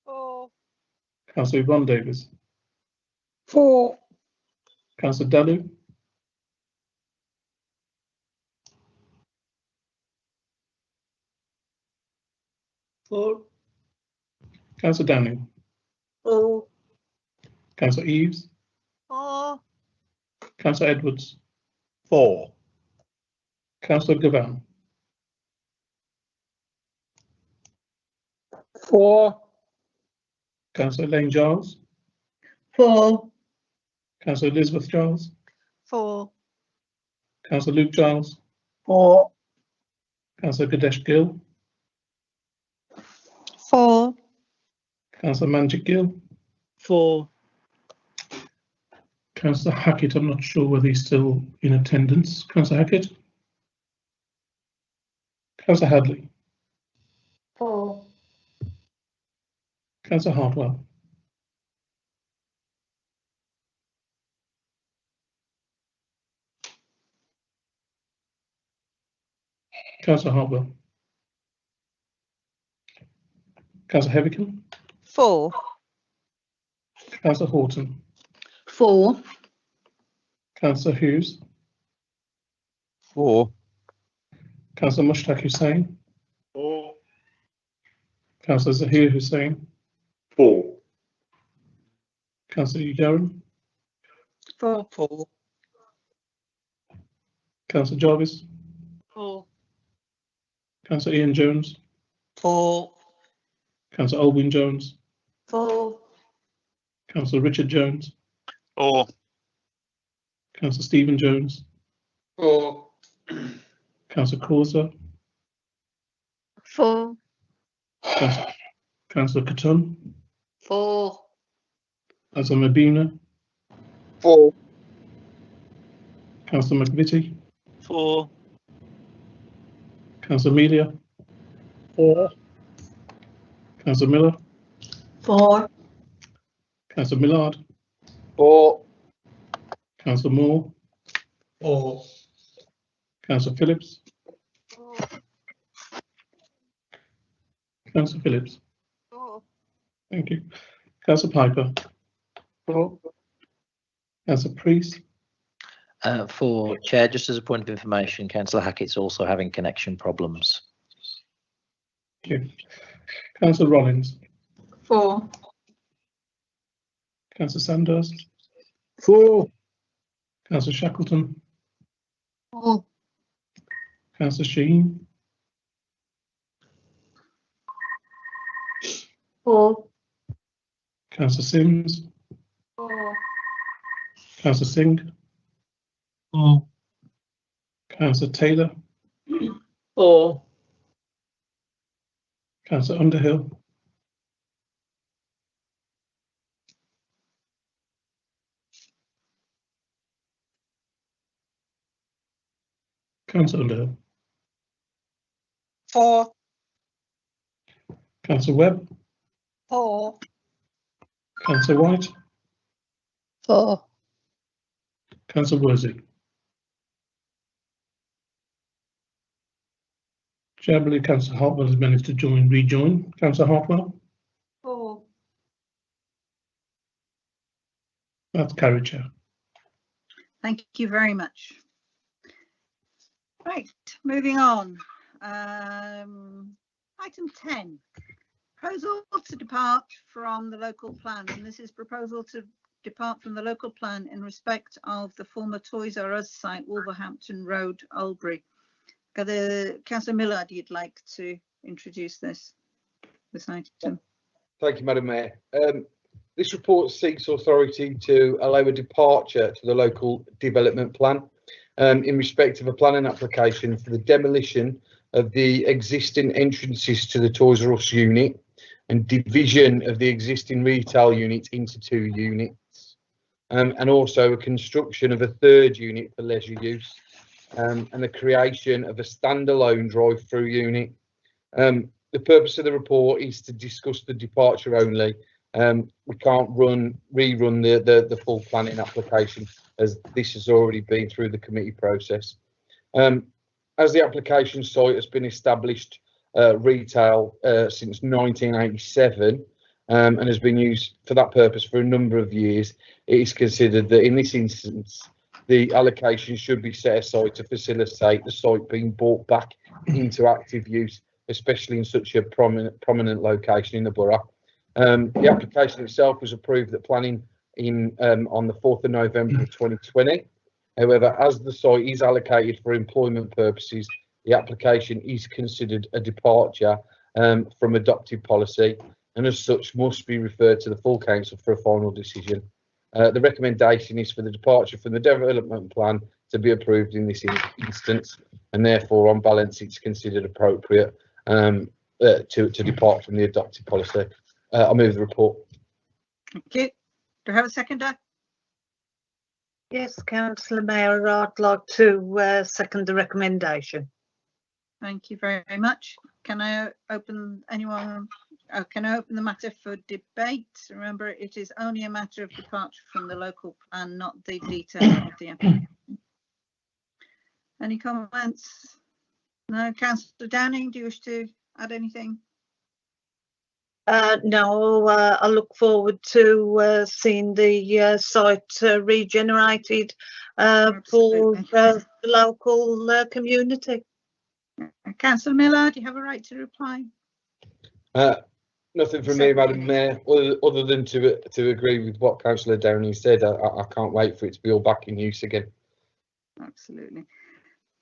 For. Councillor Yvonne Davies. For. Councillor Dalu. For. Councillor Downing. For. Councillor Eves. For. Councillor Edwards. For. Councillor Gavan. For. Councillor Elaine Giles. For. Councillor Elizabeth Giles. For. Councillor Luke Giles. For. Councillor Gadesh Gill. For. Councillor Manjit Gill. For. Councillor Hackett, I'm not sure whether he's still in attendance. Councillor Hackett. Councillor Hadley. For. Councillor Hartwell. Councillor Hartwell. Councillor Heavican. For. Councillor Horton. For. Councillor Hughes. For. Councillor Mushtaq Hussain. For. Councillor Zahir Hussain. For. Councillor Ujaran. For. Councillor Jarvis. For. Councillor Ian Jones. For. Councillor Alwyn Jones. For. Councillor Richard Jones. For. Councillor Stephen Jones. For. Councillor Causa. For. Councillor Katun. For. Councillor Mabina. For. Councillor McVitie. For. Councillor Melia. For. Councillor Miller. For. Councillor Millard. For. Councillor Moore. For. Councillor Phillips. Councillor Phillips. For. Thank you. Councillor Piper. For. Councillor Priest. For Chair, just as a point of information, Councillor Hackett's also having connection problems. Thank you. Councillor Rollins. For. Councillor Sanders. For. Councillor Shackleton. For. Councillor Sheen. For. Councillor Sims. For. Councillor Singh. For. Councillor Taylor. For. Councillor Underhill. Councillor Underhill. For. Councillor Webb. For. Councillor White. For. Councillor Worsey. Chair, I believe Councillor Hartwell has managed to rejoin. Councillor Hartwell. For. That's carried, Chair. Thank you very much. Right, moving on. Item 10, proposal to depart from the local plan. And this is proposal to depart from the local plan in respect of the former Toys R Us site, Wolverhampton Road, Albury. Councillor Millard, you'd like to introduce this item. Thank you, Madam Mayor. This report seeks authority to allow a departure to the local development plan in respect of a planning application for the demolition of the existing entrances to the Toys R Us unit and division of the existing retail unit into 2 units, and also a construction of a 3rd unit for leisure use, and the creation of a standalone drive-through unit. The purpose of the report is to discuss the departure only. We can't rerun the full planning application, as this has already been through the committee process. As the application site has been established retail since 1987 and has been used for that purpose for a number of years, it is considered that in this instance the allocation should be set aside to facilitate the site being brought back into active use, especially in such a prominent location in the borough. The application itself was approved at planning on the 4th of November of 2020. However, as the site is allocated for employment purposes, the application is considered a departure from adopted policy, and as such must be referred to the full council for a final decision. The recommendation is for the departure from the development plan to be approved in this instance, and therefore on balance it's considered appropriate to depart from the adopted policy. I'll move the report. Thank you. Do I have a seconder? Yes, Councillor Mayor, I'd like to second the recommendation. Thank you very much. Can I open the matter for debate? Remember, it is only a matter of departure from the local plan, not the detail of the application. Any comments? No. Councillor Downing, do you wish to add anything? No, I look forward to seeing the site regenerated for the local community. Councillor Miller, do you have a right to reply? Nothing from me, Madam Mayor, other than to agree with what Councillor Downey said. I can't wait for it to be all back in use again. Absolutely.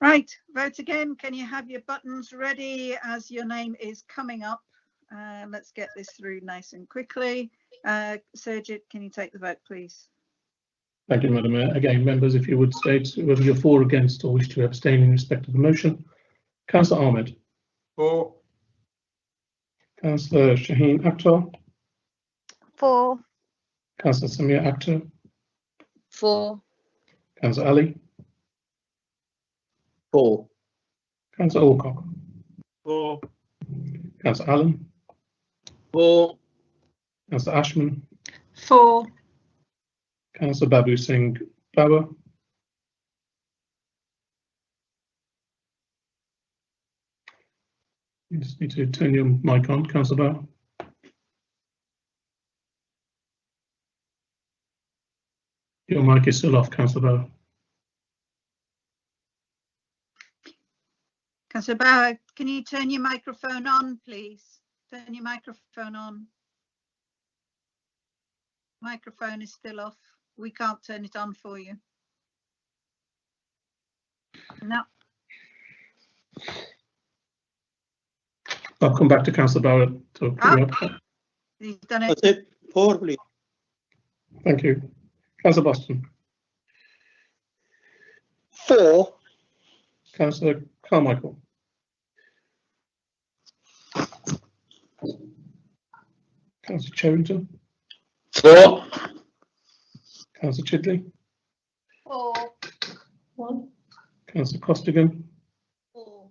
Right, vote again. Can you have your buttons ready as your name is coming up? Let's get this through nice and quickly. Sergit, can you take the vote, please? Thank you, Madam Mayor. Again, members, if you would state whether you're for, against, or wish to abstain in respect of the motion. Councillor Ahmed. For. Councillor Shaheen Akhtar. For. Councillor Samir Akhtar. For. Councillor Ali. For. Councillor Alcock. For. Councillor Allen. For. Councillor Ashman. For. Councillor Babu Singh Bauer. You just need to turn your mic on, Councillor Bauer. Your mic is still off, Councillor Bauer. Councillor Bauer, can you turn your microphone on, please? Turn your microphone on. Microphone is still off. We can't turn it on for you. No. I'll come back to Councillor Bauer to bring up. He's done it. That's it. For, please. Thank you. Councillor Boston. For. Councillor Carmichael. Councillor Cherrington. For. Councillor Chidley. For. Councillor Costigan. For.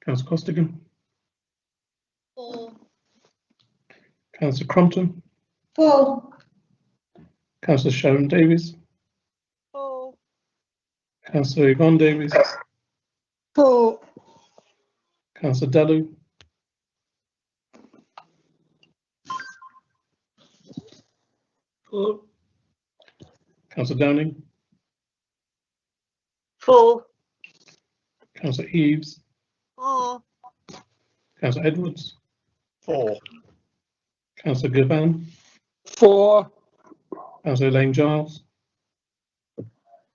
Councillor Costigan. For. Councillor Crompton. For. Councillor Sharon Davies. For. Councillor Yvonne Davies. For. Councillor Dalu. For. Councillor Downing. For. Councillor Eves. For. Councillor Edwards. For. Councillor Gavan. For. Councillor Elaine Giles.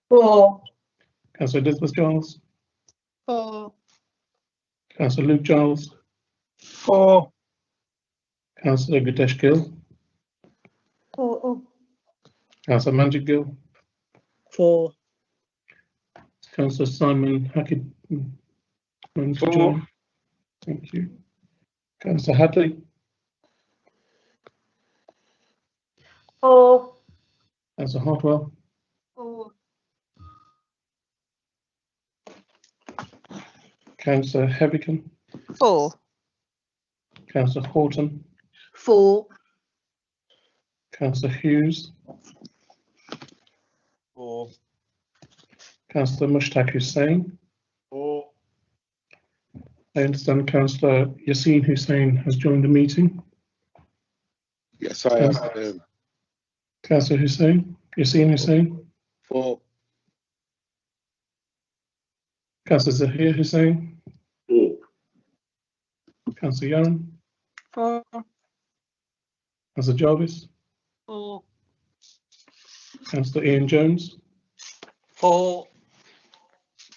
For. Councillor Elizabeth Giles. For. Councillor Luke Giles. For. Councillor Gadesh Gill. For. Councillor Manjit Gill. For. Councillor Simon Hackett. For. Thank you. Councillor Hadley. For. Councillor Hartwell. For. Councillor Hevican. For. Councillor Horton. For. Councillor Hughes. For. Councillor Mushtaq Hussain. For. I understand Councillor Yassine Hussain has joined the meeting. Yes, I am. Councillor Hussain. Yassine Hussain. For. Councillor Zahir Hussain. For. Councillor Yaron. For. Councillor Jarvis. For. Councillor Ian Jones. For.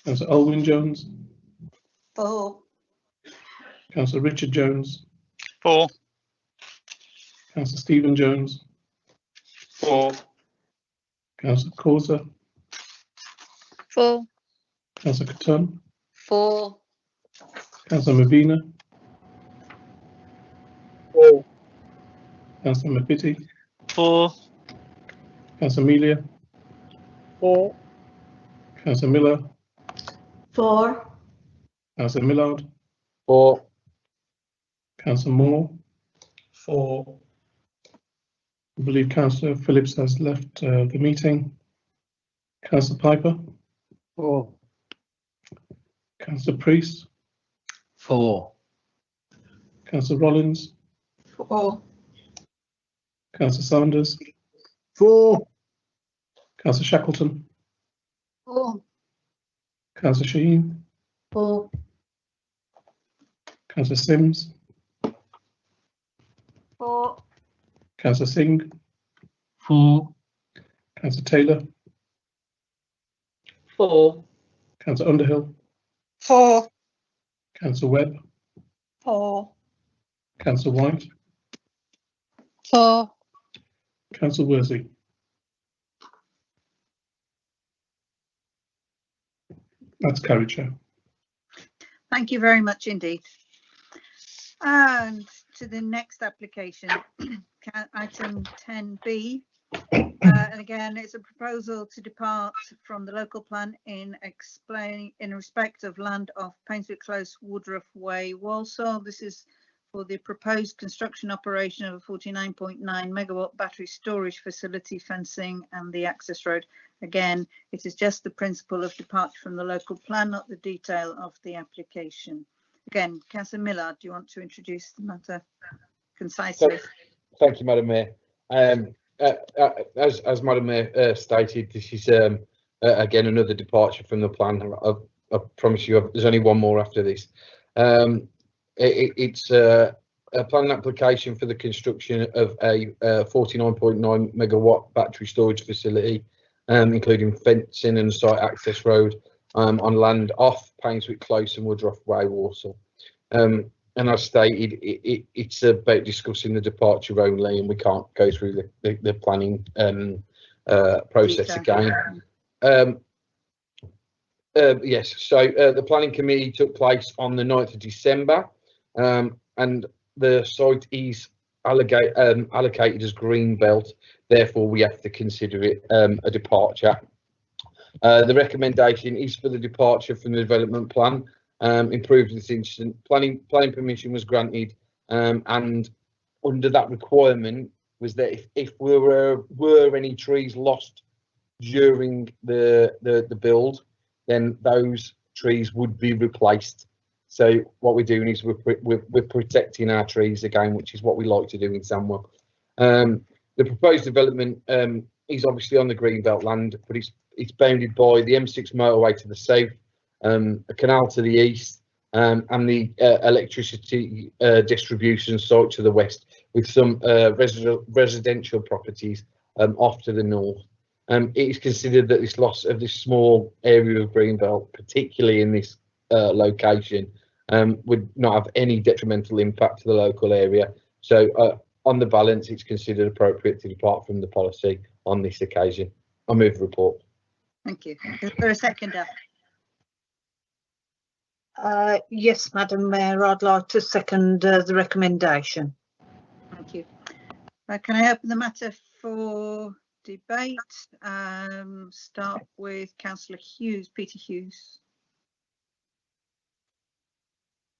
Councillor Olwyn Jones. For. Councillor Richard Jones. For. Councillor Stephen Jones. For. Councillor Causa. For. Councillor Catton. For. Councillor Mabina. For. Councillor Mapiti. For. Councillor Amelia. For. Councillor Miller. For. Councillor Millard. For. Councillor Moore. For. I believe Councillor Phillips has left the meeting. Councillor Piper. For. Councillor Priest. For. Councillor Rollins. For. Councillor Sanders. For. Councillor Shackleton, 4. Councillor Shaheen, 4. Councillor Sims, 4. Councillor Singh, 4. Councillor Taylor, 4. Councillor Underhill, 4. Councillor Webb, 4. Councillor White, 4. Councillor Worsley. That's carried, Chair. Thank you very much indeed. And to the next application, item 10B. And again, it's a proposal to depart from the local plan in respect of land off Painswick Close, Woodruff Way, Walsall. This is for the proposed construction operation of a 49.9 megawatt battery storage facility, fencing and the access road. Again, it is just the principle of departure from the local plan, not the detail of the application. Again, Councillor Millard, do you want to introduce the matter concisely? Thank you, Madam Mayor. As Madam Mayor stated, this is again another departure from the plan. I promise you, there's only one more after this. It's a planning application for the construction of a 49.9 megawatt battery storage facility, including fencing and site access road on land off Painswick Close and Woodruff Way, Walsall. And as stated, it's about discussing the departure only, and we can't go through the planning process again. Yes, so the planning committee took place on the 9th of December, and the site is allocated as green belt. Therefore, we have to consider it a departure. The recommendation is for the departure from the development plan. Improved this instant. Planning permission was granted, and under that requirement was that if there were any trees lost during the build, then those trees would be replaced. So what we're doing is we're protecting our trees again, which is what we like to do in Sandwell. The proposed development is obviously on the greenbelt land, but it's bounded by the M6 motorway to the south, a canal to the east, and the electricity distribution site to the west, with some residential properties off to the north. It is considered that this loss of this small area of greenbelt, particularly in this location, would not have any detrimental impact to the local area. So on the balance, it's considered appropriate to depart from the policy on this occasion. I move the report. Thank you. Is there a seconder? Yes, Madam Mayor, I'd like to second the recommendation. Thank you. Can I open the matter for debate? Start with Councillor Hughes, Peter Hughes.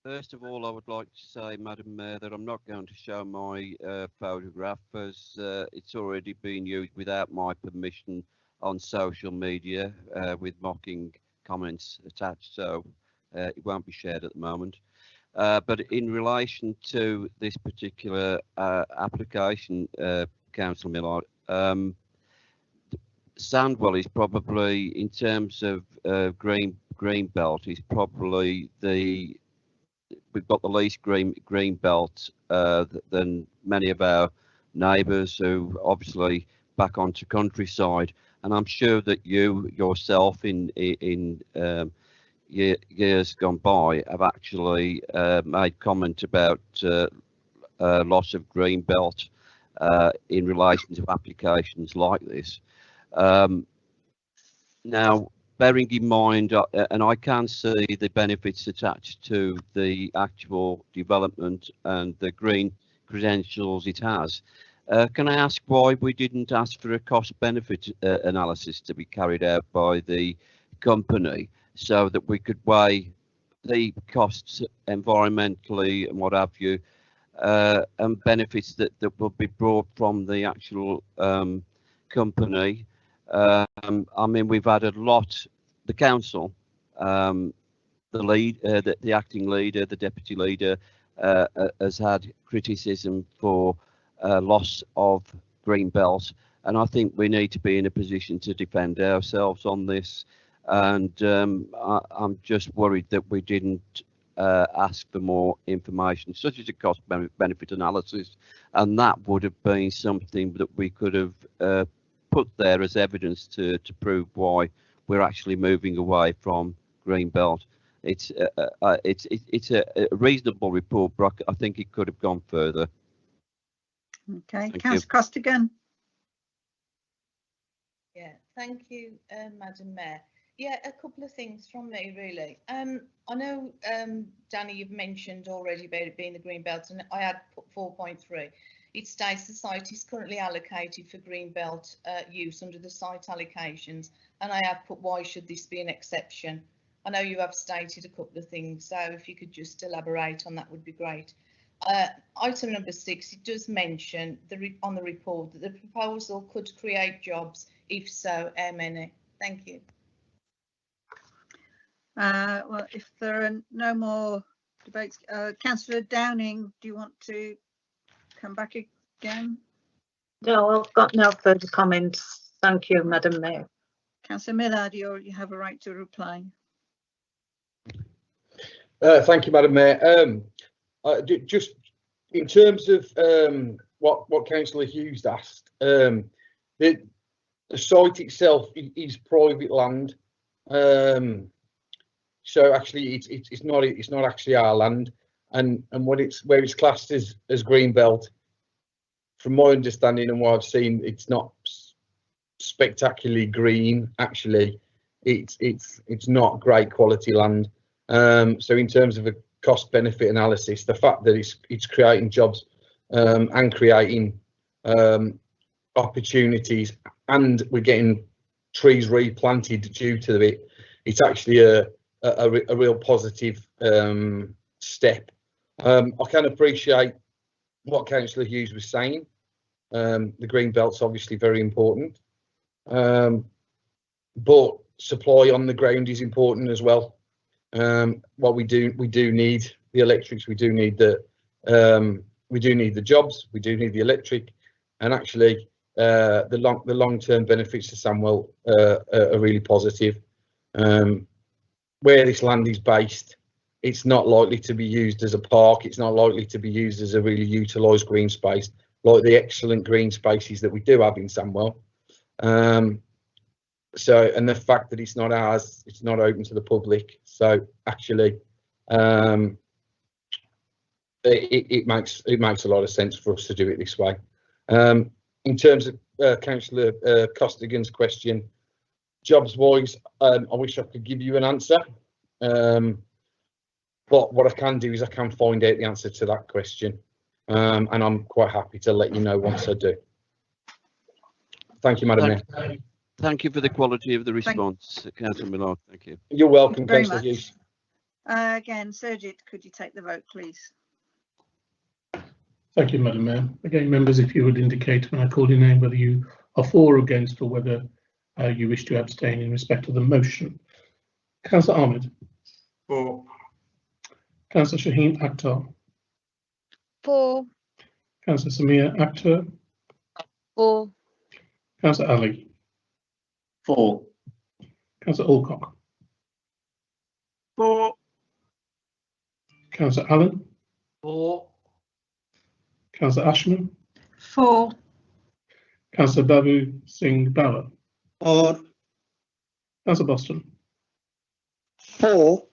First of all, I would like to say, Madam Mayor, that I'm not going to show my photograph, as it's already been used without my permission on social media with mocking comments attached, so it won't be shared at the moment. But in relation to this particular application, Councillor Millard, Sandwell is probably, in terms of green belt, is probably we've got the least green belt than many of our neighbours, who obviously back onto countryside. And I'm sure that you yourself in years gone by have actually made comment about loss of green belt in relation to applications like this. Now, bearing in mind, and I can see the benefits attached to the actual development and the green credentials it has. Can I ask why we didn't ask for a cost-benefit analysis to be carried out by the company, so that we could weigh the costs environmentally and what have you, and benefits that will be brought from the actual company? I mean, we've had a lot. The council, the acting leader, the deputy leader, has had criticism for loss of green belt, and I think we need to be in a position to defend ourselves on this. And I'm just worried that we didn't ask for more information, such as a cost benefit analysis, and that would have been something that we could have put there as evidence to prove why we're actually moving away from Greenbelt. It's a reasonable report, but I think it could have gone further. Okay, Councillor Costigan. Yeah, thank you, Madam Mayor. Yeah, a couple of things from me, really. I know, Danny, you've mentioned already about it being the green belt, and I had put 4.3. It states the site is currently allocated for green belt use under the site allocations, and I have put why should this be an exception. I know you have stated a couple of things, so if you could just elaborate on that would be great. Item number 6, it does mention on the report that the proposal could create jobs. If so, how many? Thank you. Well, if there are no more debates, Councillor Downing, do you want to come back again? No, I've got no further comments. Thank you, Madam Mayor. Councillor Millard, you have a right to reply. Thank you, Madam Mayor. Just in terms of what Councillor Hughes asked, the site itself is private land, so actually it's not actually our land, and where it's classed as green belt, from my understanding and what I've seen, it's not spectacularly green. Actually, it's not great quality land. So in terms of a cost benefit analysis, the fact that it's creating jobs and creating opportunities, and we're getting trees replanted due to it, it's actually a real positive step. I can appreciate what Councillor Hughes was saying. The green belt's obviously very important, but supply on the ground is important as well. What we do need the electrics, we do need the jobs, we do need the electric, and actually the long-term benefits to Sandwell are really positive. Where this land is based, it's not likely to be used as a park, it's not likely to be used as a really utilised green space like the excellent green spaces that we do have in Sandwell. So, and the fact that it's not ours, it's not open to the public, so actually it makes a lot of sense for us to do it this way. In terms of Councillor Costigan's question, jobs wise, I wish I could give you an answer, but what I can do is I can find out the answer to that question, and I'm quite happy to let you know once I do. Thank you, Madam Mayor. Thank you for the quality of the response, Councillor Millard. Thank you. You're welcome, Very Councillor much. Hughes. Again, Sergit, could you take the vote, please? Thank you, Madam Mayor. Again, members, if you would indicate when I call your name whether you are for or against, or whether you wish to abstain in respect of the motion. Councillor Ahmed. For. Councillor Shaheen Akhtar. For. Councillor Samir Akhtar. For. Councillor Ali. For. Councillor Alcock. For. Councillor Allen. For. Councillor Ashman. For. Councillor Babu Singh Bauer. For. Councillor Boston. For.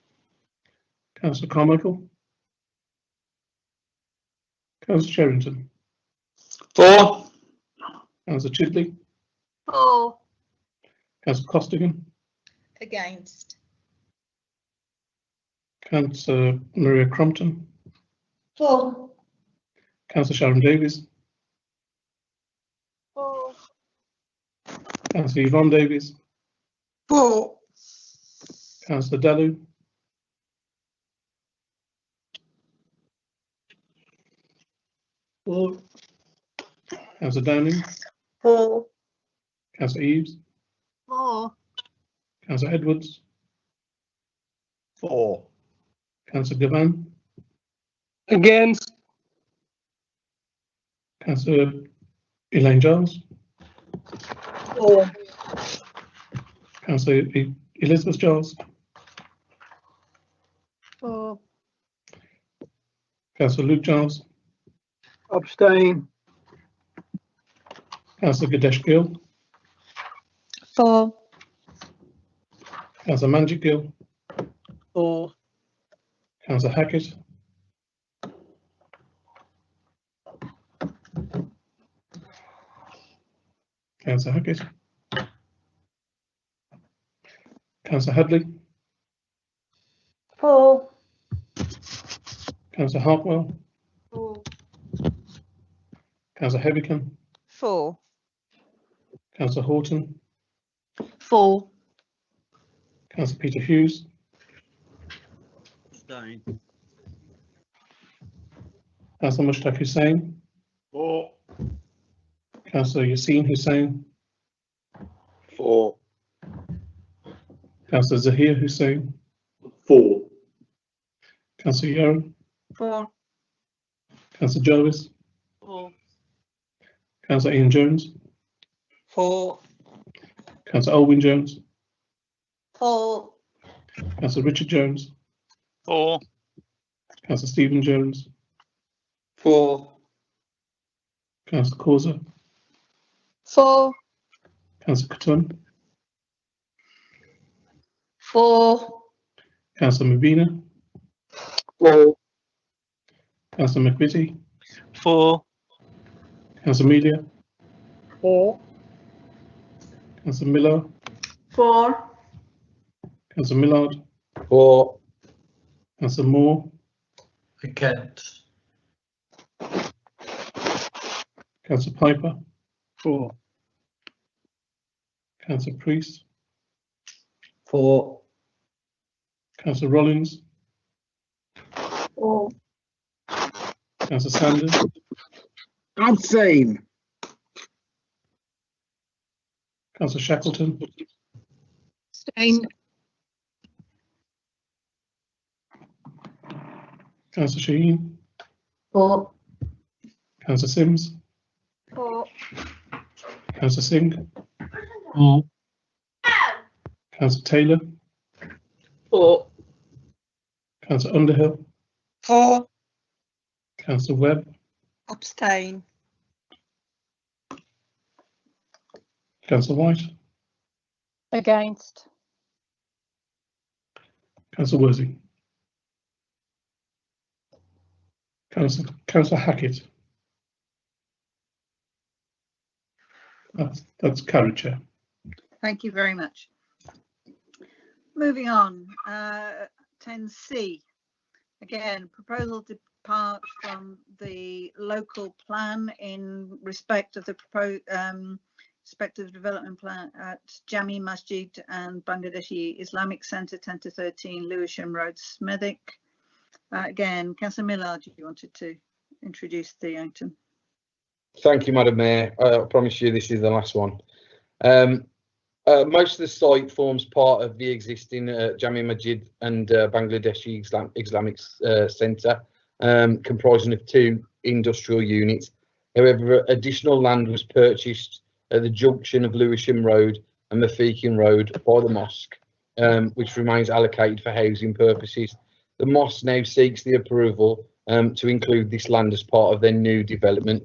Councillor Carmichael. Councillor Sherrington. For. Councillor Chidley. For. Councillor Costigan. Against. Councillor Maria Crompton. For. Councillor Sharon Davies. For. Councillor Yvonne Davies. For. Councillor Dalu. For. Councillor Downing. For. Councillor Eves. For. Councillor Edwards. For. Councillor Gavan. Against. Councillor Elaine Giles. 4. Councillor Elizabeth Giles, 4. Councillor Luke Giles, Abstain. Councillor Gadesh Gill, 4. Councillor Manjit Gill, 4. Councillor Hackett, Councillor Hackett, Councillor Hadley, 4. Councillor Hartwell, 4. Councillor Heavycombe, 4. Councillor Horton, 4. Councillor Peter Hughes, Abstain. Councillor Mushtaq Hussain, 4. Councillor Yassine Hussain, 4. Councillor Zahir Hussain, 4. Councillor Yaron, 4. Councillor Jarvis, 4. Councillor Ian Jones, 4. Councillor Olwyn Jones, 4. Councillor Richard Jones, 4. Councillor Stephen Jones, 4. Councillor Causa, 4. Councillor Cotton, 4. Councillor Mabina, 4. Councillor McVitie, 4. Councillor Melia, 4. Councillor Miller, 4. Councillor Millard, 4. Councillor Moore, Against. Councillor Piper, 4. Councillor Priest, 4. Councillor Rollins, 4. Councillor Sanders, Abstain. Councillor Shackleton, Abstain. Councillor Shaheen, 4. Councillor Sims, 4. Councillor Singh, 4. Councillor Taylor, 4. Councillor Underhill, 4. Councillor Webb, Abstain. Councillor White, Against. Councillor Worsing, Councillor Hackett. That's carried, Chair. Thank you very much. Moving on, 10C. Again, proposal to depart from the local plan in respect of the proposed respective development plan at Jami Masjid and Bangladeshi Islamic Centre, 10 to 13 Lewisham Road, Smethwick. Again, Councillor Millard, you wanted to introduce the item. Thank you, Madam Mayor. I promise you this is the last one. Most of the site forms part of the existing Jami Masjid and Bangladeshi Islamic Centre, comprising of 2 industrial units. However, additional land was purchased at the junction of Lewisham Road and Mafikin Road by the mosque, which remains allocated for housing purposes. The mosque now seeks the approval to include this land as part of their new development.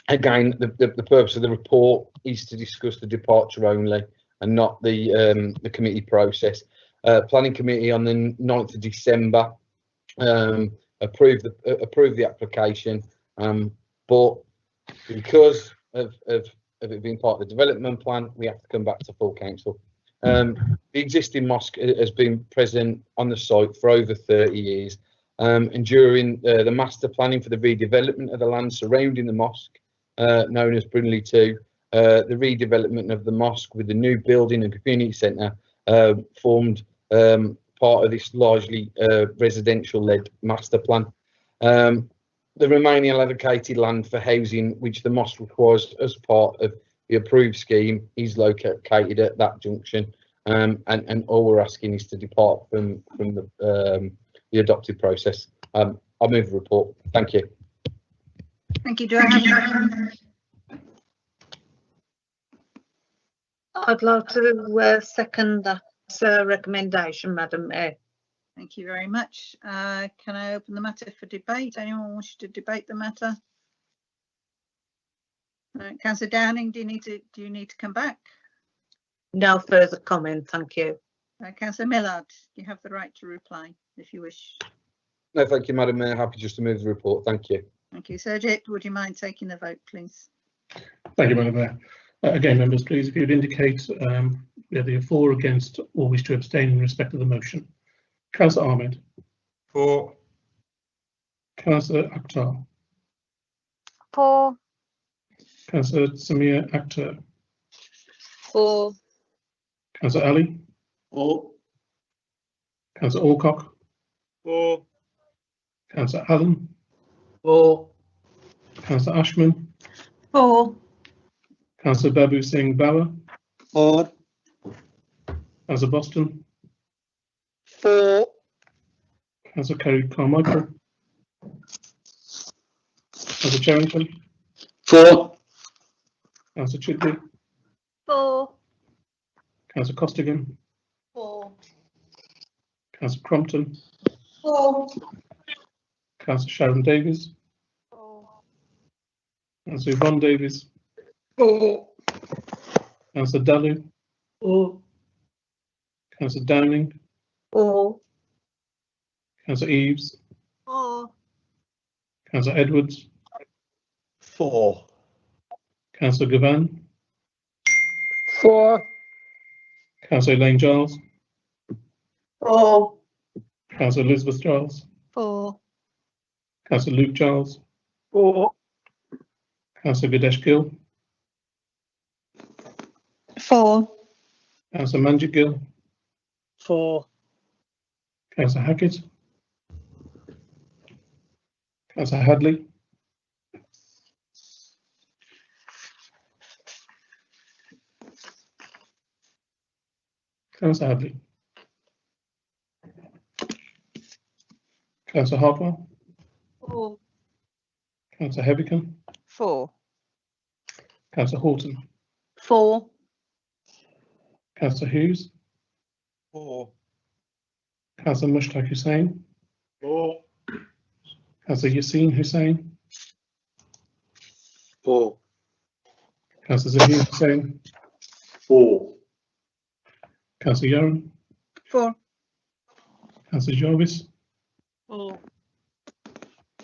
Again, the purpose of the report is to discuss the departure only and not the committee process. Planning committee on the 9th of December approved the application, but because of it being part of the development plan, we have to come back to full council. The existing mosque has been present on the site for over 30 years, and during the master planning for the redevelopment of the land surrounding the mosque, known as Brindley 2, the redevelopment of the mosque with the new building and community centre formed part of this largely residential-led master plan. The remaining allocated land for housing, which the mosque requires as part of the approved scheme, is located at that junction, and all we're asking is to depart from the adopted process. I'll move the report. Thank you. Thank you. Do I have I'd like to second that recommendation, Madam Mayor. Thank you very much. Can I open the matter for debate? Anyone wish to debate the matter? Councillor Downing, do you need to come back? No further comment, thank you. Councillor Millard, you have the right to reply if you wish. No, thank you, Madam Mayor. Happy just to move the report. Thank you. Thank you. Sergeant, would you mind taking the vote, please? Thank you, Madam Mayor. Again, members, please, if you'd indicate whether you're for or against or wish to abstain in respect of the motion. Councillor Ahmed. For. Councillor Akhtar. For. Councillor Samir Akhtar. For. Councillor Ali. For. Councillor Alcock. For. Councillor Allen. For. Councillor Ashman. For. Councillor Babu Singh Bauer. For. Councillor Boston. For. Councillor Kerry Carmichael. Councillor Charrington. For. Councillor Chidley. For. Councillor Costigan. For. Councillor Crompton. For. Councillor Sharon Davies. For. Councillor Yvonne Davies. For. Councillor Dalu. For. Councillor Downing. For. Councillor Eaves. For. Councillor Edwards. For. Councillor Gavan. For. Councillor Elaine Giles. For. Councillor Elizabeth Giles. For. Councillor Luke Giles. For. Councillor Gadesh Gill. For. Councillor Manjit Gill. For. Councillor Hackett. Councillor Hadley. Councillor Hadley. Councillor Hartwell. For. Councillor Heavycombe. For. Councillor Horton. For. Councillor Hughes. For. Councillor Mushtaq Hussain. For. Councillor Yassine Hussain. For. Councillor Zahir Hussain. For. Councillor Yaron. For. Councillor Jarvis. For.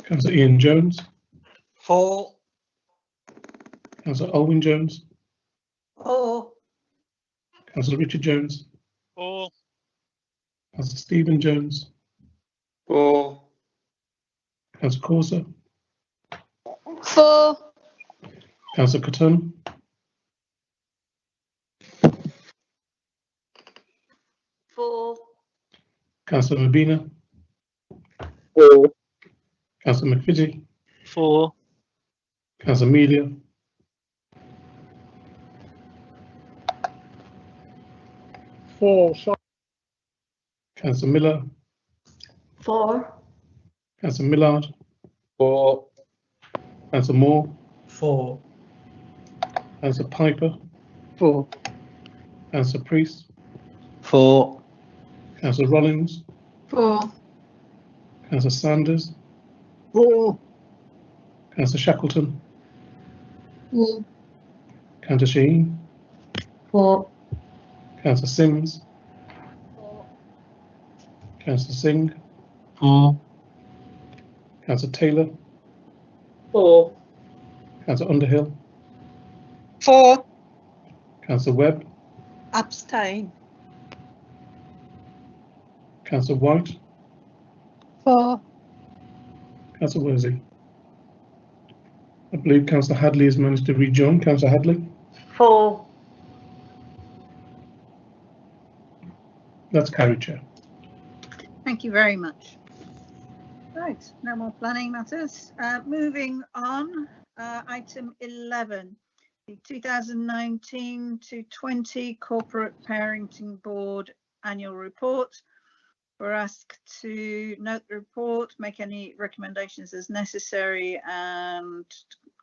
Councillor Ian Jones. For. Councillor Olwyn Jones. For. Councillor Richard Jones. For. Councillor Stephen Jones. For. Councillor Corser. For. Councillor Cotton. For. Councillor Mabina. For. Councillor McVitie. For. Councillor Melia. For. Sorry. Councillor Miller. For. Councillor Millard. For. Councillor Moore. For. Councillor Piper. For. Councillor Priest. For. Councillor Rollins. For. Councillor Sanders. For. Councillor Shackleton. For. Councillor Sheen. For. Councillor Sims. Councillor Singh. For. Councillor Taylor. For. Councillor Underhill. For. Councillor Webb. Abstain. Councillor White. For. Councillor Worsey. I believe Councillor Hadley has managed to rejoin. Councillor Hadley. For. That's carried, Chair. Thank you very much. Right, no more planning matters. Moving on, item 11, the 2019 to 20 Corporate Parenting Board Annual Report. We're asked to note the report, make any recommendations as necessary, and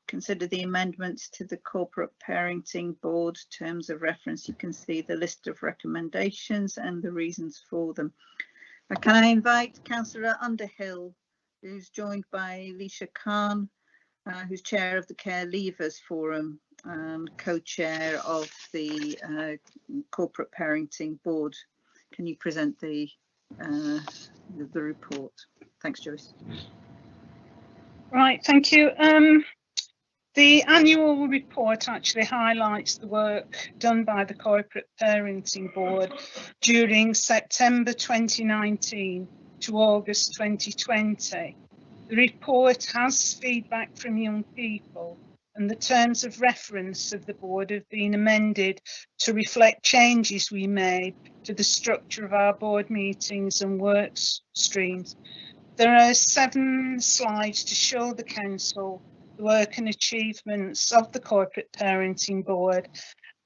consider the amendments to the Corporate Parenting Board terms of reference. You can see the list of recommendations and the reasons for them. Can I invite Councillor Underhill, who's joined by Alicia Khan, who's chair of the Care Leavers Forum and co-chair of the Corporate Parenting Board. Can you present the report? Thanks, Joyce. Right, thank you. The annual report actually highlights the work done by the Corporate Parenting Board during September 2019 to August 2020. The report has feedback from young people, and the terms of reference of the board have been amended to reflect changes we made to the structure of our board meetings and work streams. There are 7 slides to show the council the work and achievements of the Corporate Parenting Board,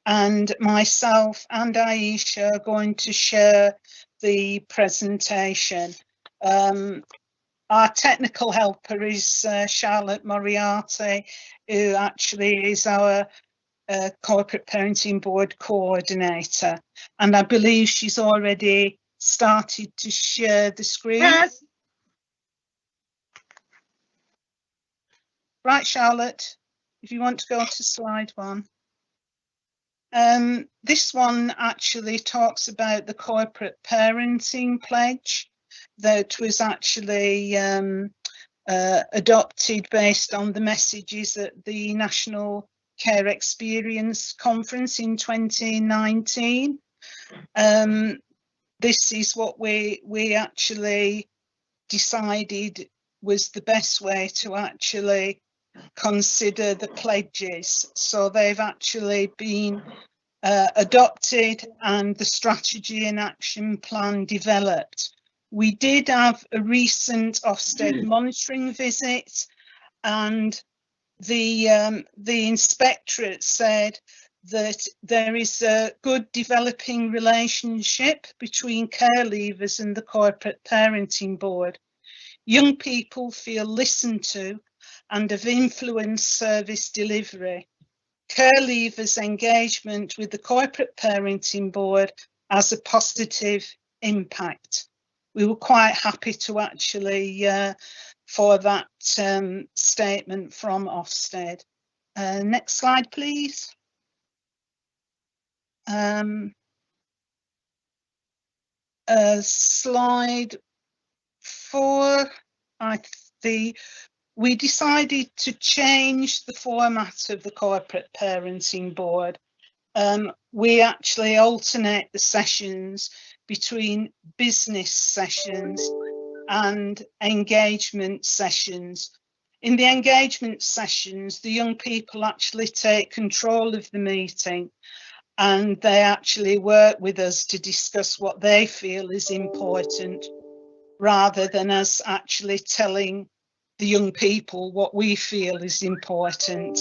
and myself and Aisha are going to share the presentation. Our technical helper is Charlotte Moriarty, who actually is our Corporate Parenting Board coordinator, and I believe she's already started to share the screen. Yes. Right, Charlotte, if you want to go to slide 1. This one actually talks about the Corporate Parenting Pledge that was actually adopted based on the messages at the National Care Experience Conference in 2019. This is what we actually decided was the best way to actually consider the pledges. So they've actually been adopted and the strategy and action plan developed. We did have a recent Ofsted monitoring visit, and the inspectorate said that there is a good developing relationship between care leavers and the Corporate Parenting Board. Young people feel listened to and have influenced service delivery. Care leavers' engagement with the Corporate Parenting Board has a positive impact. We were quite happy to actually for that statement from Ofsted. Next slide, please. Slide 4. We decided to change the format of the Corporate Parenting Board. We actually alternate the sessions between business sessions and engagement sessions. In the engagement sessions, the young people actually take control of the meeting, and they actually work with us to discuss what they feel is important, rather than us actually telling the young people what we feel is important.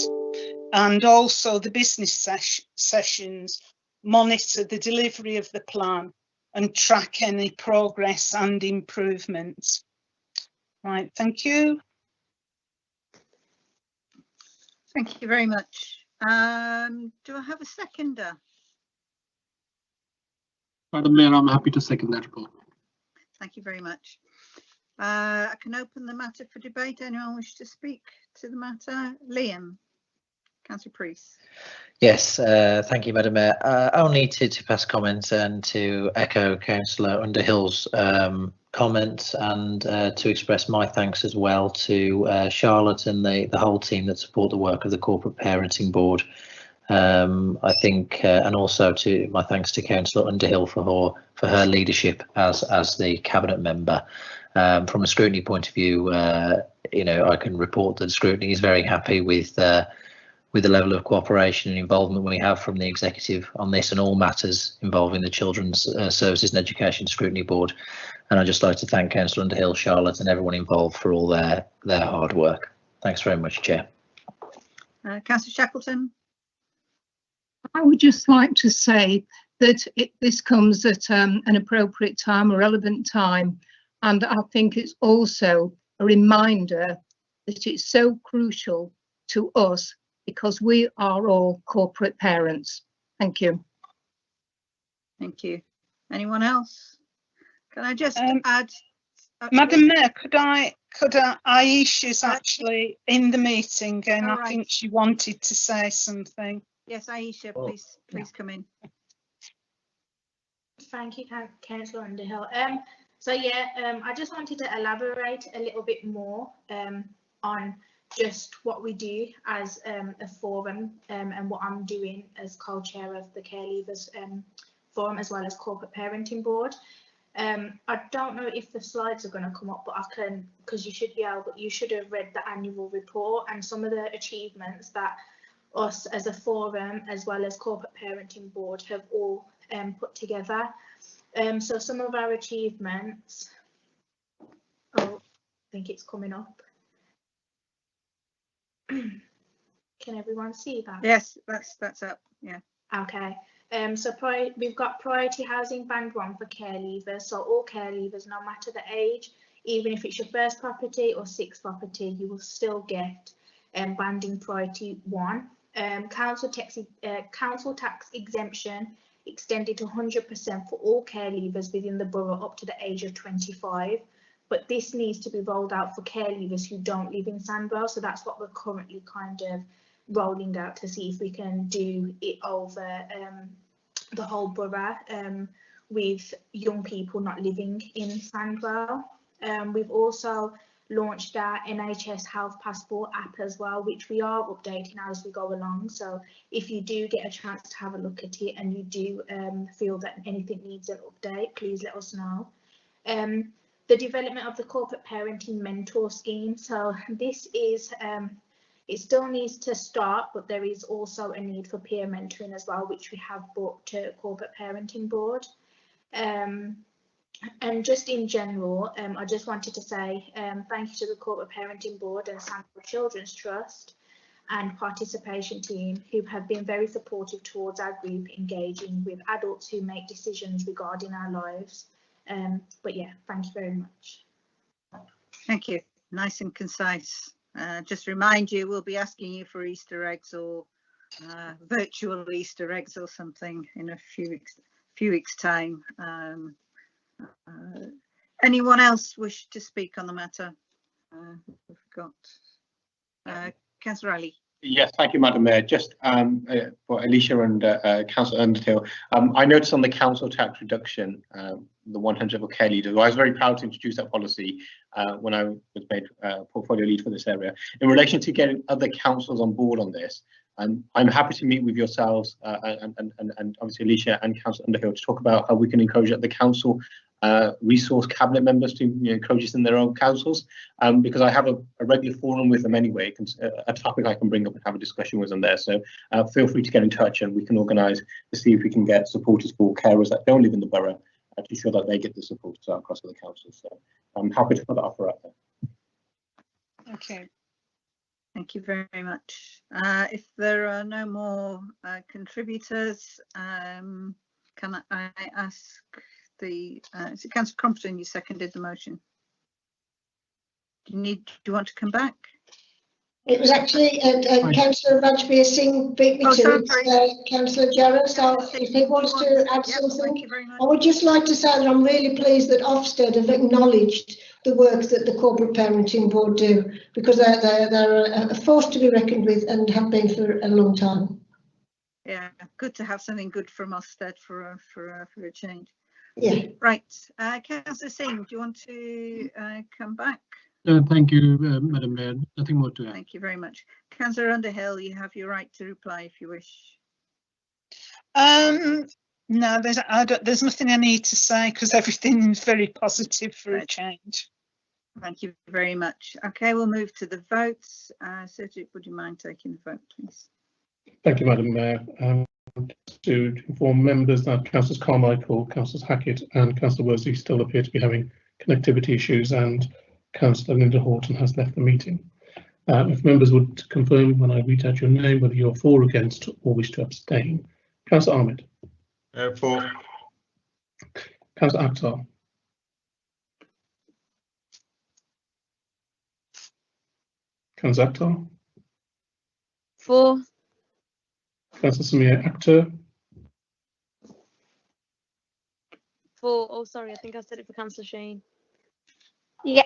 And also the business sessions monitor the delivery of the plan and track any progress and improvements. Right, thank you. Thank you very much. Do I have a seconder? Madam Mayor, I'm happy to second that report. Thank you very much. I can open the matter for debate. Anyone wish to speak to the matter? Liam, Councillor Priest. Yes, thank you, Madam Mayor. Only to pass comments and to echo Councillor Underhill's comments, and to express my thanks as well to Charlotte and the whole team that support the work of the Corporate Parenting Board. I think, and also to my thanks to Councillor Underhill for her leadership as the cabinet member. From a scrutiny point of view, you know, I can report that scrutiny is very happy with the level of cooperation and involvement we have from the executive on this and all matters involving the Children's Services and Education Scrutiny Board. And I'd just like to thank Councillor Underhill, Charlotte, and everyone involved for all their hard work. Thanks very much, Chair. Councillor Shackleton. I would just like to say that this comes at an appropriate time, a relevant time, and I think it's also a reminder that it's so crucial to us, because we are all corporate parents. Thank you. Thank you. Anyone else? Can I just add? Madam Mayor, could Aisha's actually in the meeting and I think she wanted to say something. Yes, Aisha, please come in. Thank you, Councillor Underhill. So yeah, I just wanted to elaborate a little bit more on just what we do as a forum and what I'm doing as co-chair of the Care Leavers Forum, as well as Corporate Parenting Board. I don't know if the slides are going to come up, but I can, because you should be able, you should have read the annual report and some of the achievements that us as a forum, as well as Corporate Parenting Board, have all put together. So some of our achievements, I think it's coming up. Can everyone see that? Yes, that's up. Yeah. Okay. So we've got priority housing band 1 for care leavers. So all care leavers, no matter the age, even if it's your first property or sixth property, you will still get banding priority 1. Council tax exemption extended to 100% for all care leavers within the borough up to the age of 25. But this needs to be rolled out for care leavers who don't live in Sandwell. So that's what we're currently kind of rolling out to see if we can do it over the whole borough with young people not living in Sandwell. We've also launched our NHS Health Passport app as well, which we are updating as we go along. So if you do get a chance to have a look at it and you do feel that anything needs an update, please let us know. The development of the Corporate Parenting Mentor Scheme. So this is, it still needs to start, but there is also a need for peer mentoring as well, which we have brought to Corporate Parenting Board. And just in general, I just wanted to say thank you to the Corporate Parenting Board and Sandwell Children's Trust and participation team, who have been very supportive towards our group, engaging with adults who make decisions regarding our lives. But yeah, thank you very much. Thank you. Nice and concise. Just remind you, we'll be asking you for Easter eggs or virtual Easter eggs or something in a few weeks time. Anyone else wish to speak on the matter? We've got Councillor Ali. Yes, thank you, Madam Mayor. Just for Alicia and Councillor Underhill, I noticed on the council tax reduction, the 100 for care leaders. I was very proud to introduce that policy when I was made portfolio lead for this area. In relation to getting other councils on board on this, I'm happy to meet with yourselves and obviously Alicia and Councillor Underhill to talk about how we can encourage the council resource cabinet members to encourage this in their own councils, because I have a regular forum with them anyway, a topic I can bring up and have a discussion with them there. So feel free to get in touch and we can organise to see if we can get supporters for carers that don't live in the borough to ensure that they get the support across the council. So I'm happy to put that offer out there. Okay. Thank you very much. If there are no more contributors, can I ask the is it Councillor Compton, you seconded the motion? Do you want to come back? It was actually Councillor Rajbir Singh beat me to it, Councillor Jarrett. So if he wants to add something, I would just like to say that I'm really pleased that Ofsted have acknowledged the work that the Corporate Parenting Board do, because they're a force to be reckoned with and have been for a long time. Yeah, good to have something good from Ofsted for a change. Yeah. Right, Councillor Singh, do you want to come back? Thank you, Madam Mayor. Nothing more to add. Thank you very much. Councillor Underhill, you have your right to reply if you wish. No, there's nothing I need to say because everything's very positive for a change. Thank you very much. Okay, we'll move to the votes. Sergio, would you mind taking the vote, please? Thank you, Madam Mayor. To inform members that Councillors Carmichael, Councillors Hackett and Councillor Worsley still appear to be having connectivity issues, and Councillor Linda Horton has left the meeting. If members would confirm when I read out your name whether you're for, against or wish to abstain. Councillor Ahmed. For. Councillor Akhtar. Councillor Akhtar. 4. Councillor Samir Akhtar, 4. Oh, sorry, I think I said it for Councillor Shane. Yeah,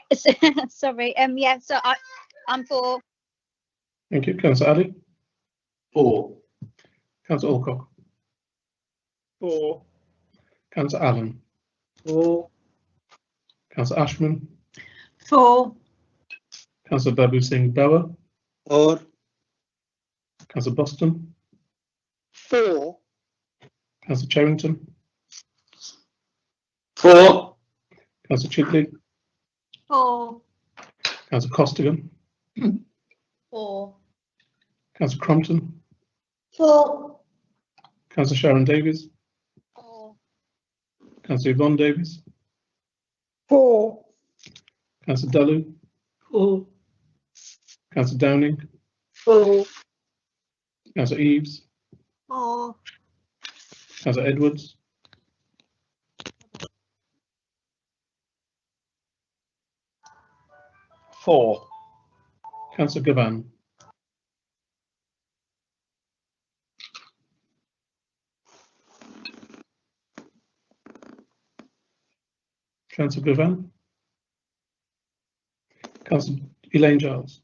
sorry. Yeah, so I'm 4. thank you. Councillor Ali, 4. Councillor Alcock, 4. Councillor Allen, 4. Councillor Ashman, 4. Councillor Babu Singh Bauer, 4. Councillor Boston, 4. Councillor Cherrington, 4. Councillor Chidley, 4. Councillor Costigan, 4. Councillor Crompton, 4. Councillor Sharon Davies, 4. Councillor Yvonne Davies, 4. Councillor Dalu, 4. Councillor Downing, 4. Councillor Eaves, 4. Councillor Edwards, 4. Councillor Gavan, Councillor Gavan, Councillor Elaine Giles,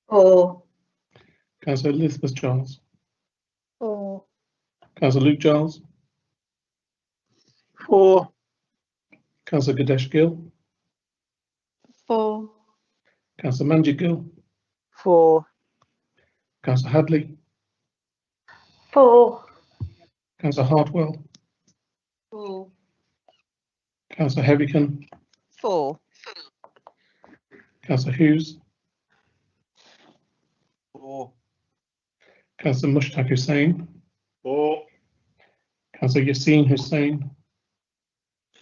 4. Councillor Elizabeth Giles, 4. Councillor Luke Giles, 4. Councillor Gadesh Gill, 4. Councillor Manjit Gill, 4. Councillor Hadley, 4. Councillor Hartwell, 4. Councillor Heavycon, 4. Councillor Hughes, 4. Councillor Mushtaq Hussain, 4. Councillor Yassine Hussain,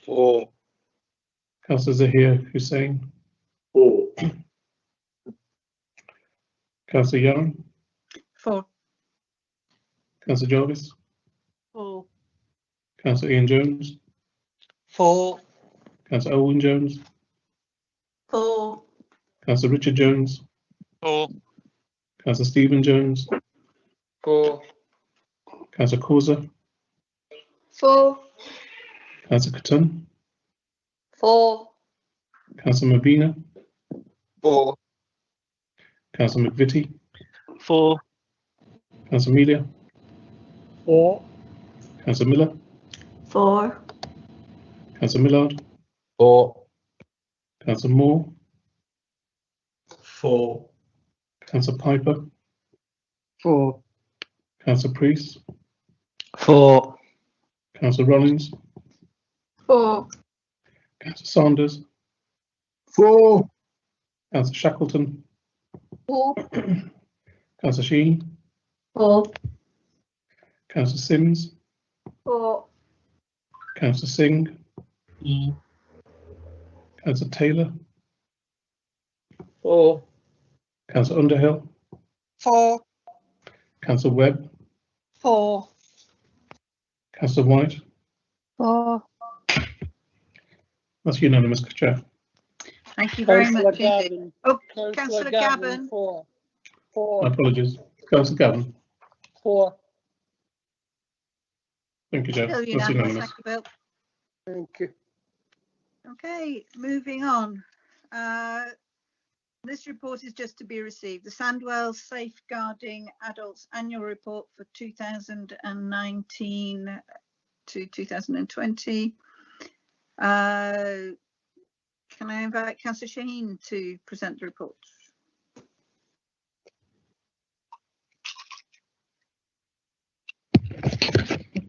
4. Councillor Zahir Hussain, 4. Councillor Young, 4. Councillor Jarvis, 4. Councillor Ian Jones, 4. Councillor Owen Jones, 4. Councillor Richard Jones, 4. Councillor Stephen Jones, 4. Councillor Causa, 4. Councillor Cotton, 4. Councillor Mabina, 4. Councillor McVitie, 4. Councillor Melia, 4. Councillor Miller, 4. Councillor Millard, 4. Councillor Moore, 4. Councillor Piper, 4. Councillor Priest, 4. Councillor Rollins, 4. Councillor Sanders, 4. Councillor Shackleton, 4. Councillor Sheen, 4. Councillor Sims, 4. Councillor Singh, Councillor Taylor, 4. Councillor Underhill, 4. Councillor Webb, 4. Councillor White. 4. That's unanimous, Chair. Thank you very Councillor much indeed. Gavin. Oh, Councillor Councillor Gavin, Gavin. 4. My 4. apologies. Councillor Gavin. 4. Thank you, Chair. Still That's unanimous, unanimous. thank you, Bill. Thank you. Okay, moving on. This report is just to be received. The Sandwell Safeguarding Adults Annual Report for 2019 to 2020. Can I invite Councillor Shaheen to present the report?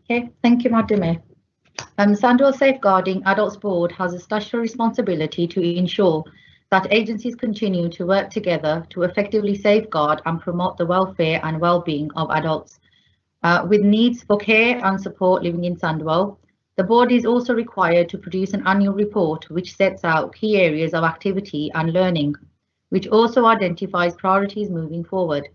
Okay, thank you, Madam Mayor. Sandwell Safeguarding Adults Board has a statutory responsibility to ensure that agencies continue to work together to effectively safeguard and promote the welfare and well-being of adults with needs for care and support living in Sandwell. The board is also required to produce an annual report which sets out key areas of activity and learning, which also identifies priorities moving forward.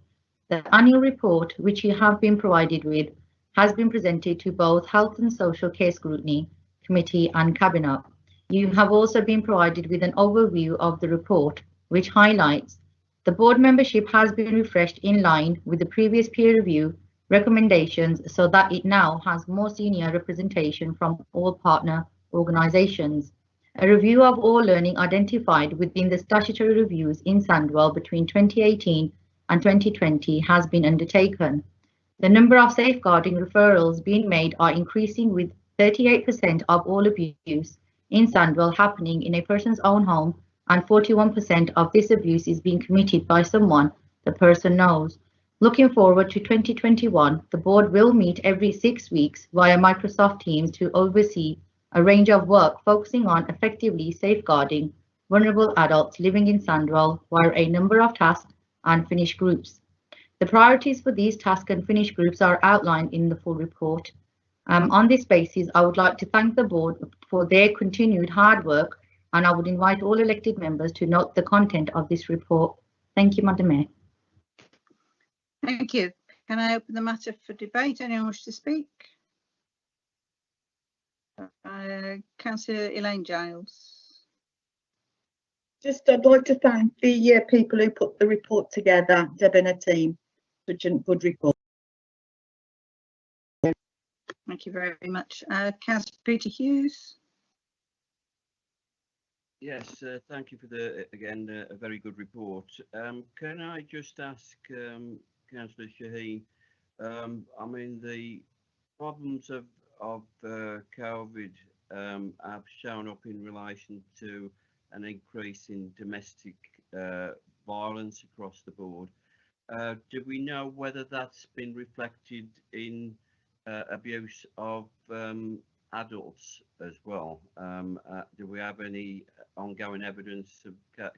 The annual report, which you have been provided with, has been presented to both Health and Social Care Scrutiny Committee and Cabinet. You have also been provided with an overview of the report, which highlights The board membership has been refreshed in line with the previous peer review recommendations so that it now has more senior representation from all partner organisations. A review of all learning identified within the statutory reviews in Sandwell between 2018 and 2020 has been undertaken. The number of safeguarding referrals being made are increasing, with 38% of all abuse in Sandwell happening in a person's own home, and 41% of this abuse is being committed by someone the person knows. Looking forward to 2021, the board will meet every 6 weeks via Microsoft Teams to oversee a range of work focusing on effectively safeguarding vulnerable adults living in Sandwell via a number of tasks and finish groups. The priorities for these task and finish groups are outlined in the full report. On this basis, I would like to thank the board for their continued hard work, and I would invite all elected members to note the content of this report. Thank you, Madam Mayor. Thank you. Can I open the matter for debate? Anyone wish to speak? Councillor Elaine Giles. Just, I'd like to thank the people who put the report together, Deb and her team. Such a good report. Thank you very much. Councillor Peter Hughes. Yes, thank you for again a very good report. Can I just ask Councillor Shaheen? I mean, the problems of COVID have shown up in relation to an increase in domestic violence across the board. Do we know whether that's been reflected in abuse of adults as well? Do we have any ongoing evidence of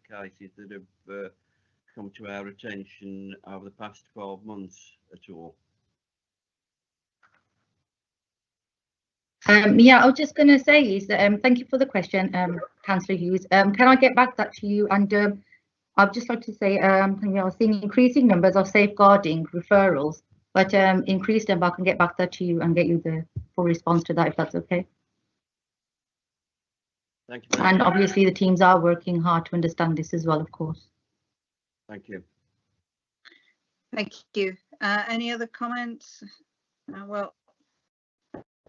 cases that have come to our attention over the past 12 months at all? Yeah, I was just going to say is that thank you for the question, Councillor Hughes. Can I get back that to you? And I'd just like to say, you know, seeing increasing numbers of safeguarding referrals, but increased number, I can get back that to you and get you the full response to that, if that's okay. Thank you. And obviously the teams are working hard to understand this as well, of course. Thank you. Thank you. Any other comments? Well,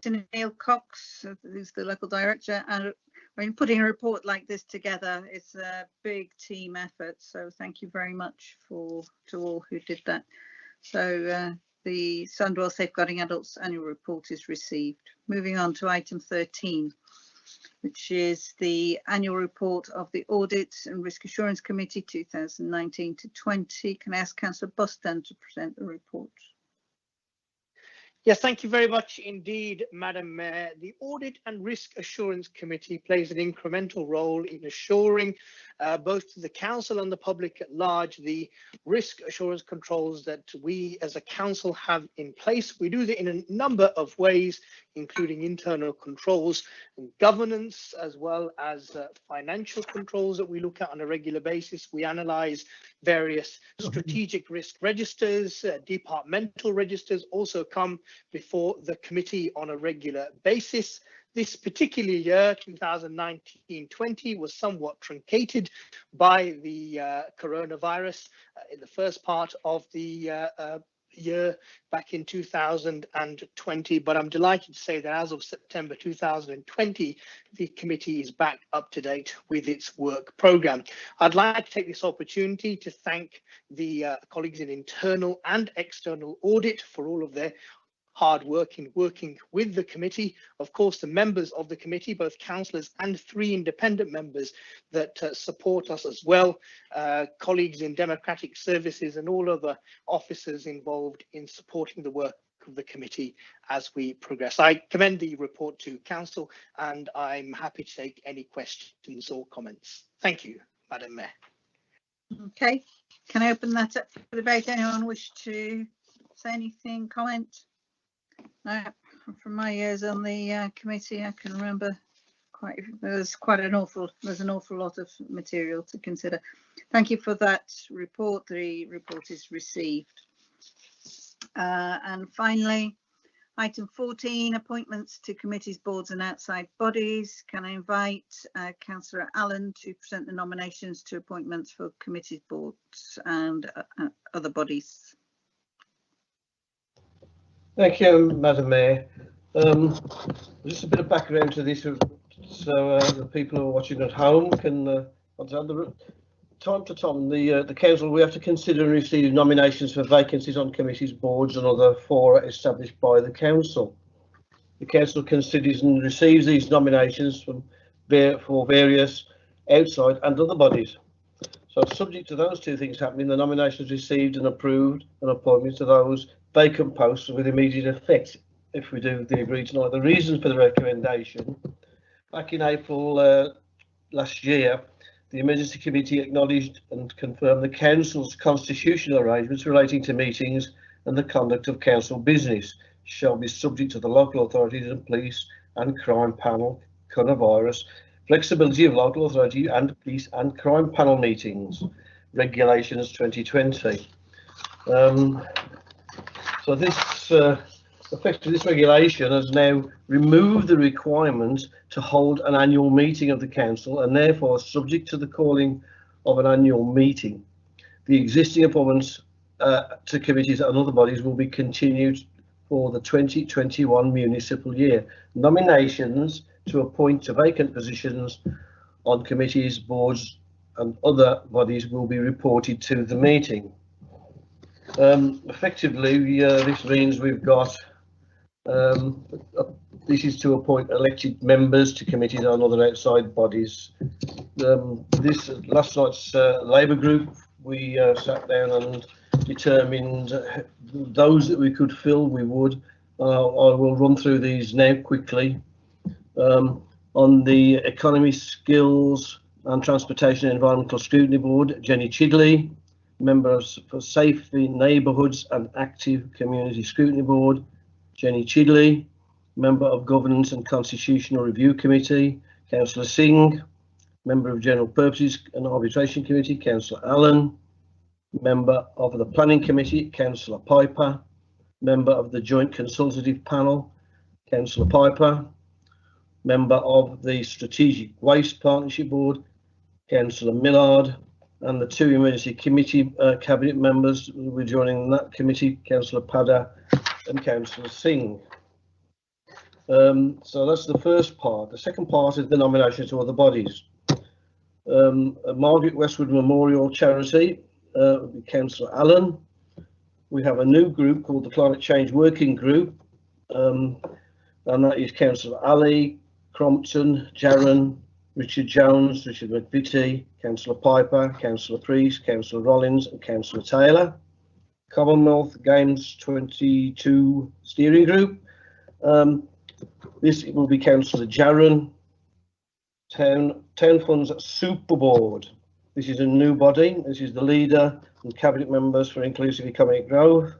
Neil Cox, who's the local director, and I mean, putting a report like this together is a big team effort. So thank you very much to all who did that. So the Sandwell Safeguarding Adults Annual Report is received. Moving on to item 13, which is the annual report of the Audit and Risk Assurance Committee 2019 to 20. Can I ask Councillor Buston to present the report? Yes, thank you very much indeed, Madam Mayor. The Audit and Risk Assurance Committee plays an incremental role in assuring both to the Council and the public at large the risk assurance controls that we as a Council have in place. We do that in a number of ways, including internal controls and governance, as well as financial controls that we look at on a regular basis. We analyse various strategic risk registers, departmental registers also come before the committee on a regular basis. This particular year, 2019-20, was somewhat truncated by the coronavirus in the first part of the year back in 2020, but I'm delighted to say that as of September 2020, the committee is back up to date with its work programme. I'd like to take this opportunity to thank the colleagues in internal and external audit for all of their hard work in working with the committee. Of course, the members of the committee, both councillors and 3 independent members that support us as well, colleagues in democratic services and all other officers involved in supporting the work of the committee as we progress. I commend the report to council and I'm happy to take any questions or comments. Thank you, Madam Mayor. Okay, can I open that up for debate? Anyone wish to say anything, comment? No, from my years on the committee, I can remember there's an awful lot of material to consider. Thank you for that report. The report is received. And finally, Item 14, appointments to committees, boards and outside bodies. Can I invite Councillor Allen to present the nominations to appointments for committees, boards and other bodies? Thank you, Madam Mayor. Just a bit of background to this, so the people who are watching at home can understand. Time to time, the council, we have to consider and receive nominations for vacancies on committees, boards and other fora established by the council. The council considers and receives these nominations for various outside and other bodies. So subject to those two things happening, the nominations received and approved and appointments to those vacant posts with immediate effect if we do the agree tonight. The reasons for the recommendation: back in April last year, the Emergency Committee acknowledged and confirmed the Council's constitutional arrangements relating to meetings and the conduct of Council business shall be subject to the local authorities and police and crime panel coronavirus flexibility of local authority and police and crime panel meetings regulations 2020. So this effectively, this regulation has now removed the requirement to hold an annual meeting of the council, and therefore, subject to the calling of an annual meeting, the existing appointments to committees and other bodies will be continued for the 2021 municipal year. Nominations to appoint to vacant positions on committees, boards and other bodies will be reported to the meeting. Effectively, this means we've got this is to appoint elected members to committees and other outside bodies. This last night's Labour group, we sat down and determined those that we could fill, we would. I will run through these now quickly. On the Economy, Skills and Transportation and Environmental Scrutiny Board, Jenny Chidley. Member for Safe Neighbourhoods and Active Community Scrutiny Board, Jenny Chidley. Member of Governance and Constitutional Review Committee, Councillor Singh. Member of General Purposes and Arbitration Committee, Councillor Allen. Member of the Planning Committee, Councillor Piper. Member of the Joint Consultative Panel, Councillor Piper. Member of the Strategic Waste Partnership Board, Councillor Millard. And the two Emergency Committee Cabinet members will be joining that committee, Councillor Padda and Councillor Singh. So that's the first part. The second part is the nomination to other bodies. Margaret Westwood Memorial Charity, Councillor Allen. We have a new group called the Climate Change Working Group, and that is Councillor Ali, Crompton, Jarron, Richard Jones, Richard McVitie, Councillor Piper, Councillor Priest, Councillor Rollins and Councillor Taylor. Commonwealth Games 22 Steering Group. This will be Councillor Jarron. Town Funds Super Board. This is a new body. This is the leader and cabinet members for Inclusive Economic Growth.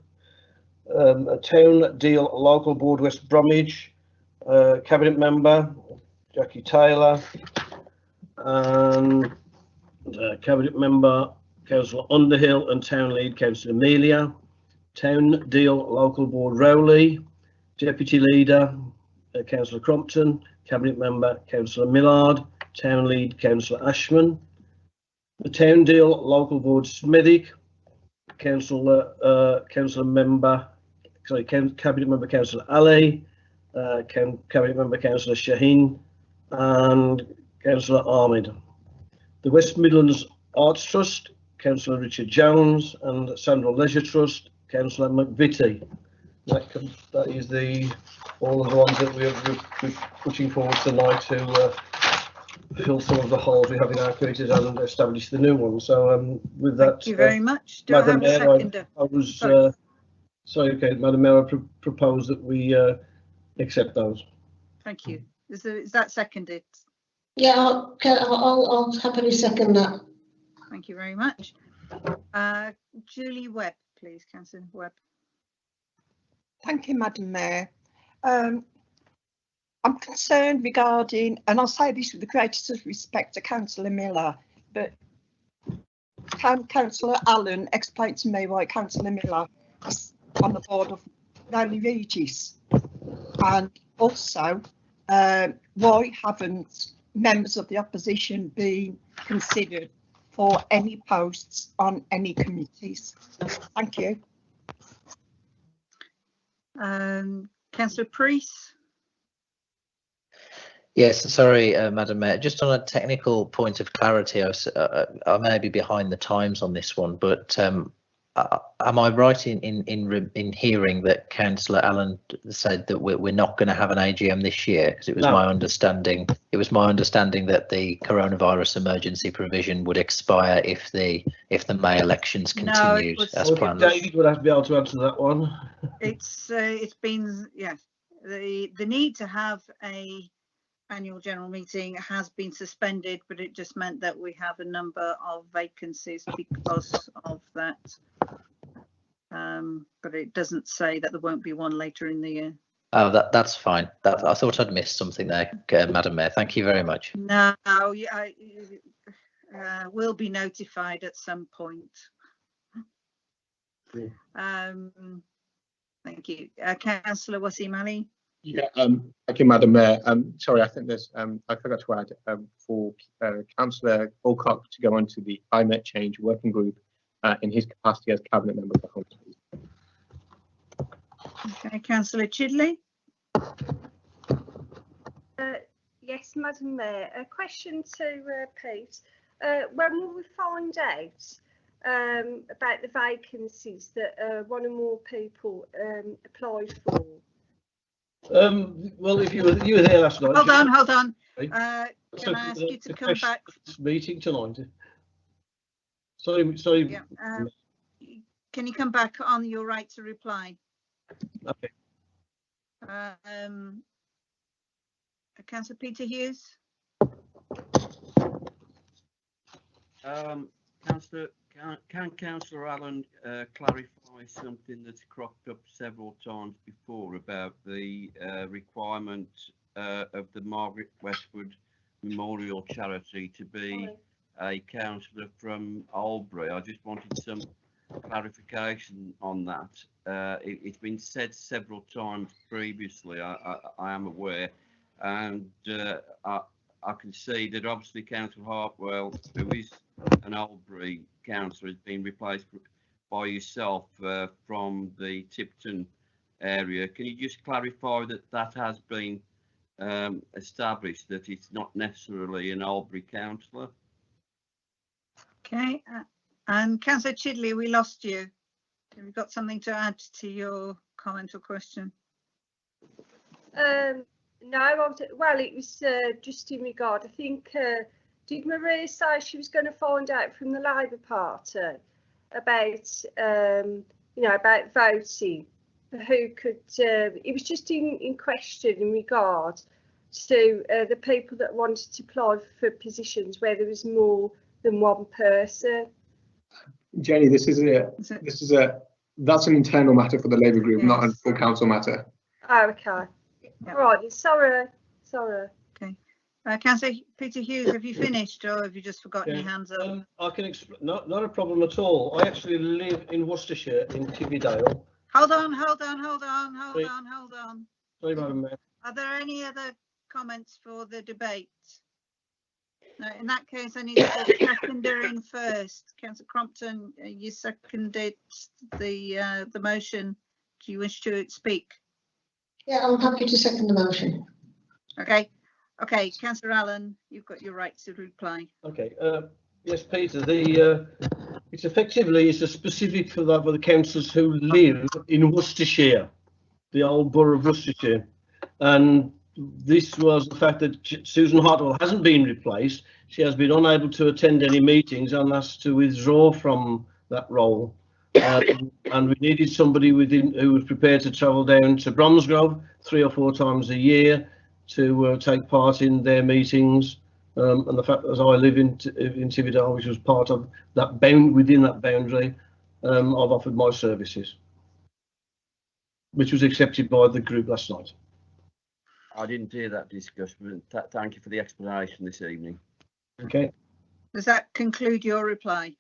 A Town Deal Local Board West Bromwich. Cabinet member Jackie Taylor. And cabinet member Councillor Underhill and Town Lead Councillor Amelia. Town Deal Local Board Rowley. Deputy Leader Councillor Crompton. Cabinet member Councillor Millard. Town Lead Councillor Ashman. The Town Deal Local Board Smethwick. Cabinet member Councillor Ali. Cabinet member Councillor Shaheen and Councillor Ahmed. The West Midlands Arts Trust, Councillor Richard Jones, and Sandwell Leisure Trust, Councillor McVitie. That is all of the ones that we're putting forward tonight to fill some of the holes we have in our committees and establish the new ones. So with that, thank you very much. Do I have a seconder? Madam Mayor, I propose that we accept those. Thank you. Is that seconded? Yeah, I'll happily second that. Thank you very much. Julie Webb, please, Councillor Webb. Thank you, Madam Mayor. I'm concerned regarding, and I'll say this with the greatest respect to Councillor Miller, but can Councillor Allen explain to me why Councillor Miller is on the board of Rowley Regis? And also, why haven't members of the opposition been considered for any posts on any committees? Thank you. Councillor Priest. Yes, sorry, Madam Mayor. Just on a technical point of clarity, I may be behind the times on this one, but am I right in hearing that Councillor Allen said that we're not going to have an AGM this year? Because it was my understanding. It was my understanding that the coronavirus emergency provision would expire if the May elections continued as planned. David would have to be able to answer that one. It's been, yes, the need to have a annual general meeting has been suspended, but it just meant that we have a number of vacancies because of that. But it doesn't say that there won't be one later in the year. Oh, that's fine. I thought I'd missed something there, Madam Mayor. Thank you very much. No, we'll be notified at some point. Thank you. Councillor Wasim Ali. Yeah, thank you, Madam Mayor. Sorry, I think there's I forgot to add for Councillor Alcock to go on to the climate change working group in his capacity as cabinet member for Home. Okay, Councillor Chidley. Yes, Madam Mayor. A question to Pete. When will we find out about the vacancies that one or more people applied for? Well, if you were there last night. Hold on. Can So, I ask you to the come back? meeting tonight. Sorry. Yeah. Can you come back on your right to reply? Okay. Councillor Peter Hughes. Can Councillor Allen clarify something that's cropped up several times before about the requirement of the Margaret Westwood Memorial Charity to be a councillor from Albury? I just wanted some clarification on that. It's been said several times previously, I am aware, and I can see that obviously Councillor Hartwell, who is an Albury councillor, has been replaced by yourself from the Tipton area. Can you just clarify that has been established, that it's not necessarily an Albury councillor? Okay, and Councillor Chidley, we lost you. Have you got something to add to your comment or question? No, well, it was just in regard, I think, did Maria say she was going to find out from the Labour Party about, about voting, who could, it was just in question in regard to the people that wanted to apply for positions where there was more than one person. Jenny, that's an internal matter for the Labour group, not a full council matter. Oh, okay. All right, sorry. Okay. Councillor Peter Hughes, have you finished or have you just forgotten your hands up? I can explain. Not a problem at all. I actually live in Worcestershire, in Tividale. Hold on. Sorry, Madam Mayor. Are there any other comments for the debate? No, in that case, I need to seconder in first. Councillor Crompton, you seconded the motion. Do you wish to speak? Yeah, I'm happy to second the motion. Okay, Councillor Allen, you've got your right to reply. Okay, yes, Peter, it's a specific for the councillors who live in Worcestershire, the old borough of Worcestershire, and this was the fact that Susan Hartwell hasn't been replaced. She has been unable to attend any meetings and asked to withdraw from that role. And we needed somebody who was prepared to travel down to Bromsgrove 3 or 4 times a year to take part in their meetings. And the fact that as I live in Tividale, which was part of that within that boundary, I've offered my services, which was accepted by the group last night. I didn't hear that discussion, but thank you for the explanation this evening. Okay. Does that conclude your reply?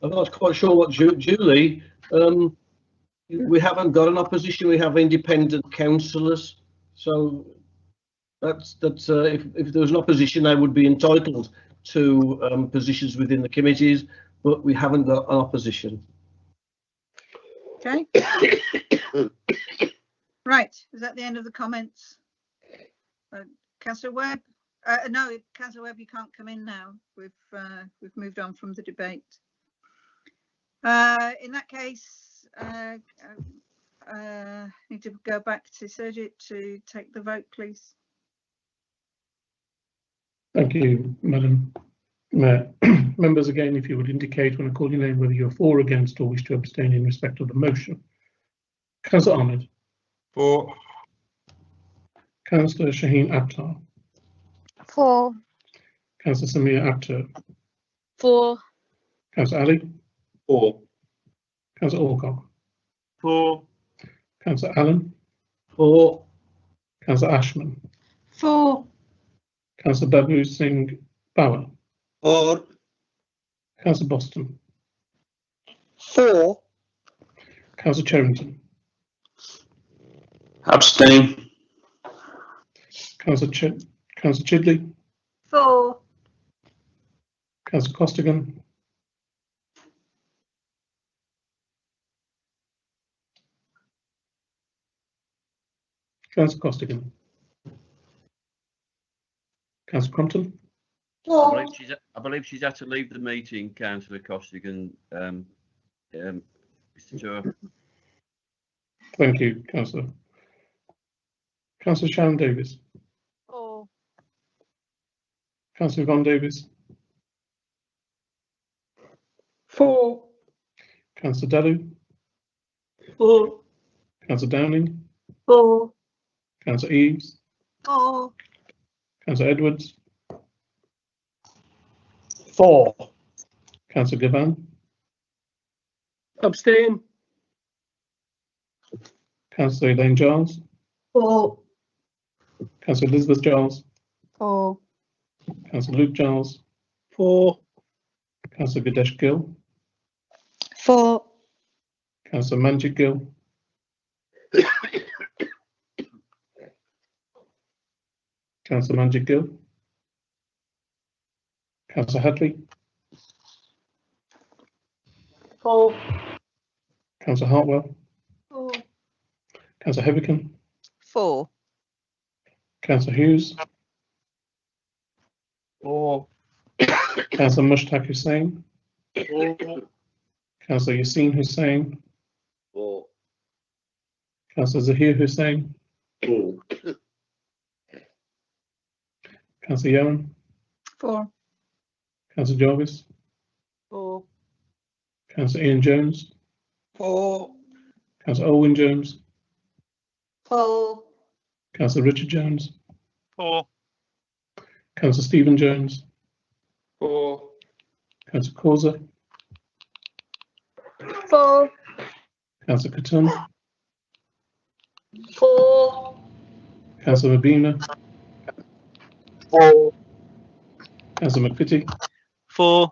I'm not quite sure what Julie, We haven't got an opposition. We have independent councillors. So that's if there was an opposition, they would be entitled to positions within the committees, but we haven't got an opposition. Okay. Right, is that the end of the comments? Councillor Webb? No, Councillor Webb, you can't come in now. We've moved on from the debate. In that case, need to go back to Sergit to take the vote, please. Thank you, Madam Mayor. Members, again, if you would indicate when I call your name whether you're for, against, or wish to abstain in respect of the motion. Councillor Ahmed. For. Councillor Shaheen Akhtar. For. Councillor Samir Akhtar. For. Councillor Ali. For. Councillor Alcock. For. Councillor Allen. For. Councillor Ashman. For. Councillor Babu Singh Bauer. For. Councillor Boston. For. Councillor Cherrington. Abstain. Councillor Chidley. For. Councillor Costigan. Councillor Costigan. Councillor Crumpton. I believe she's had to leave the meeting, Councillor Costigan. Mr. Chair. Thank you, Councillor. Councillor Sharon Davis. For. Councillor Yvonne Davis. For. Councillor Dalu. For. Councillor Downing. For. Councillor Eaves. For. Councillor Edwards. For. Councillor Gavan. Abstain. Councillor Elaine Giles. For. Councillor Elizabeth Giles. For. Councillor Luke Giles. For. Councillor Gadesh Gill. For. Councillor Manjit Gill. Councillor Manjit Gill. Councillor Hadley. For. Councillor Hartwell. For. Councillor Heavican. For. Councillor Hughes. For. Councillor Mushtaq Hussain. For. Councillor Yassine Hussain. For. Councillor Zahir Hussain. For. Councillor Yowan. For. Councillor Jarvis. For. Councillor Ian Jones. For. Councillor Owen Jones. For. Councillor Richard Jones. For. Councillor Stephen Jones. For. Councillor Causa. For. Councillor Katun. For. Councillor Mabina. For. Councillor McVitie. For.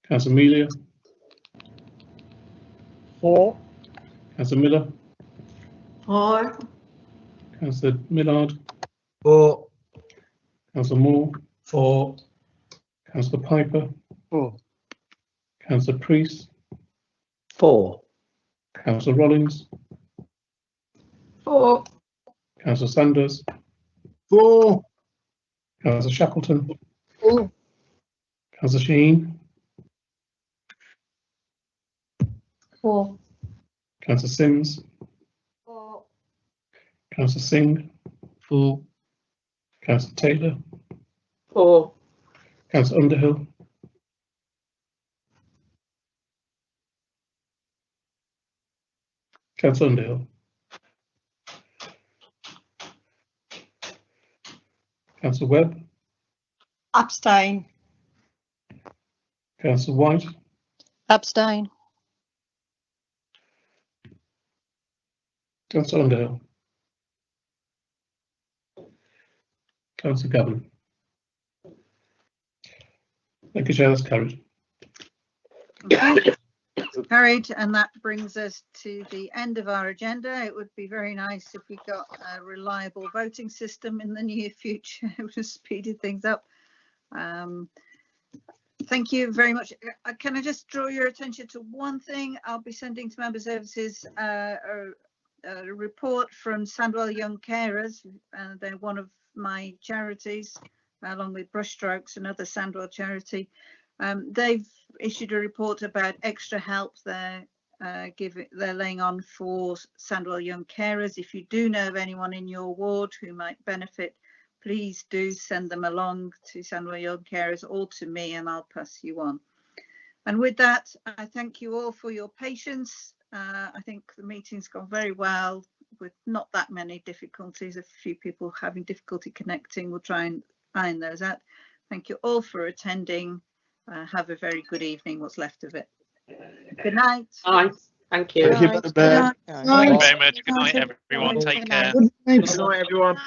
Councillor Melia. For. Councillor Miller. For. Councillor Millard. For. Councillor Moore. For. Councillor Piper. For. Councillor Priest. For. Councillor Rollins. For. Councillor Sanders. For. Councillor Shackleton. For. Councillor Sheen. For. Councillor Sims. For. Councillor Singh. For. Councillor Taylor. For. Councillor Underhill. Councillor Underhill. Councillor Webb. Abstain. Councillor White. Abstain. Councillor Underhill. Councillor Gavin. Thank you, Chair. That's carried. Okay. Carried, and that brings us to the end of our agenda. It would be very nice if we got a reliable voting system in the near future. It would have speeded things up. Thank you very much. Can I just draw your attention to one thing? I'll be sending to Member Services a report from Sandwell Young Carers. They're one of my charities, along with Brushstrokes, another Sandwell charity. They've issued a report about extra help they're laying on for Sandwell Young Carers. If you do know of anyone in your ward who might benefit, please do send them along to Sandwell Young Carers or to me, and I'll pass you on. And with that, I thank you all for your patience. I think the meeting's gone very well with not that many difficulties. A few people having difficulty connecting. We'll try and iron those out. Thank you all for attending. Have a very good evening, what's left of it. Good night. Bye. Thank you. Thank you, Madam Mayor. Thank you very much. Good night, everyone. Take care. Good night, everyone.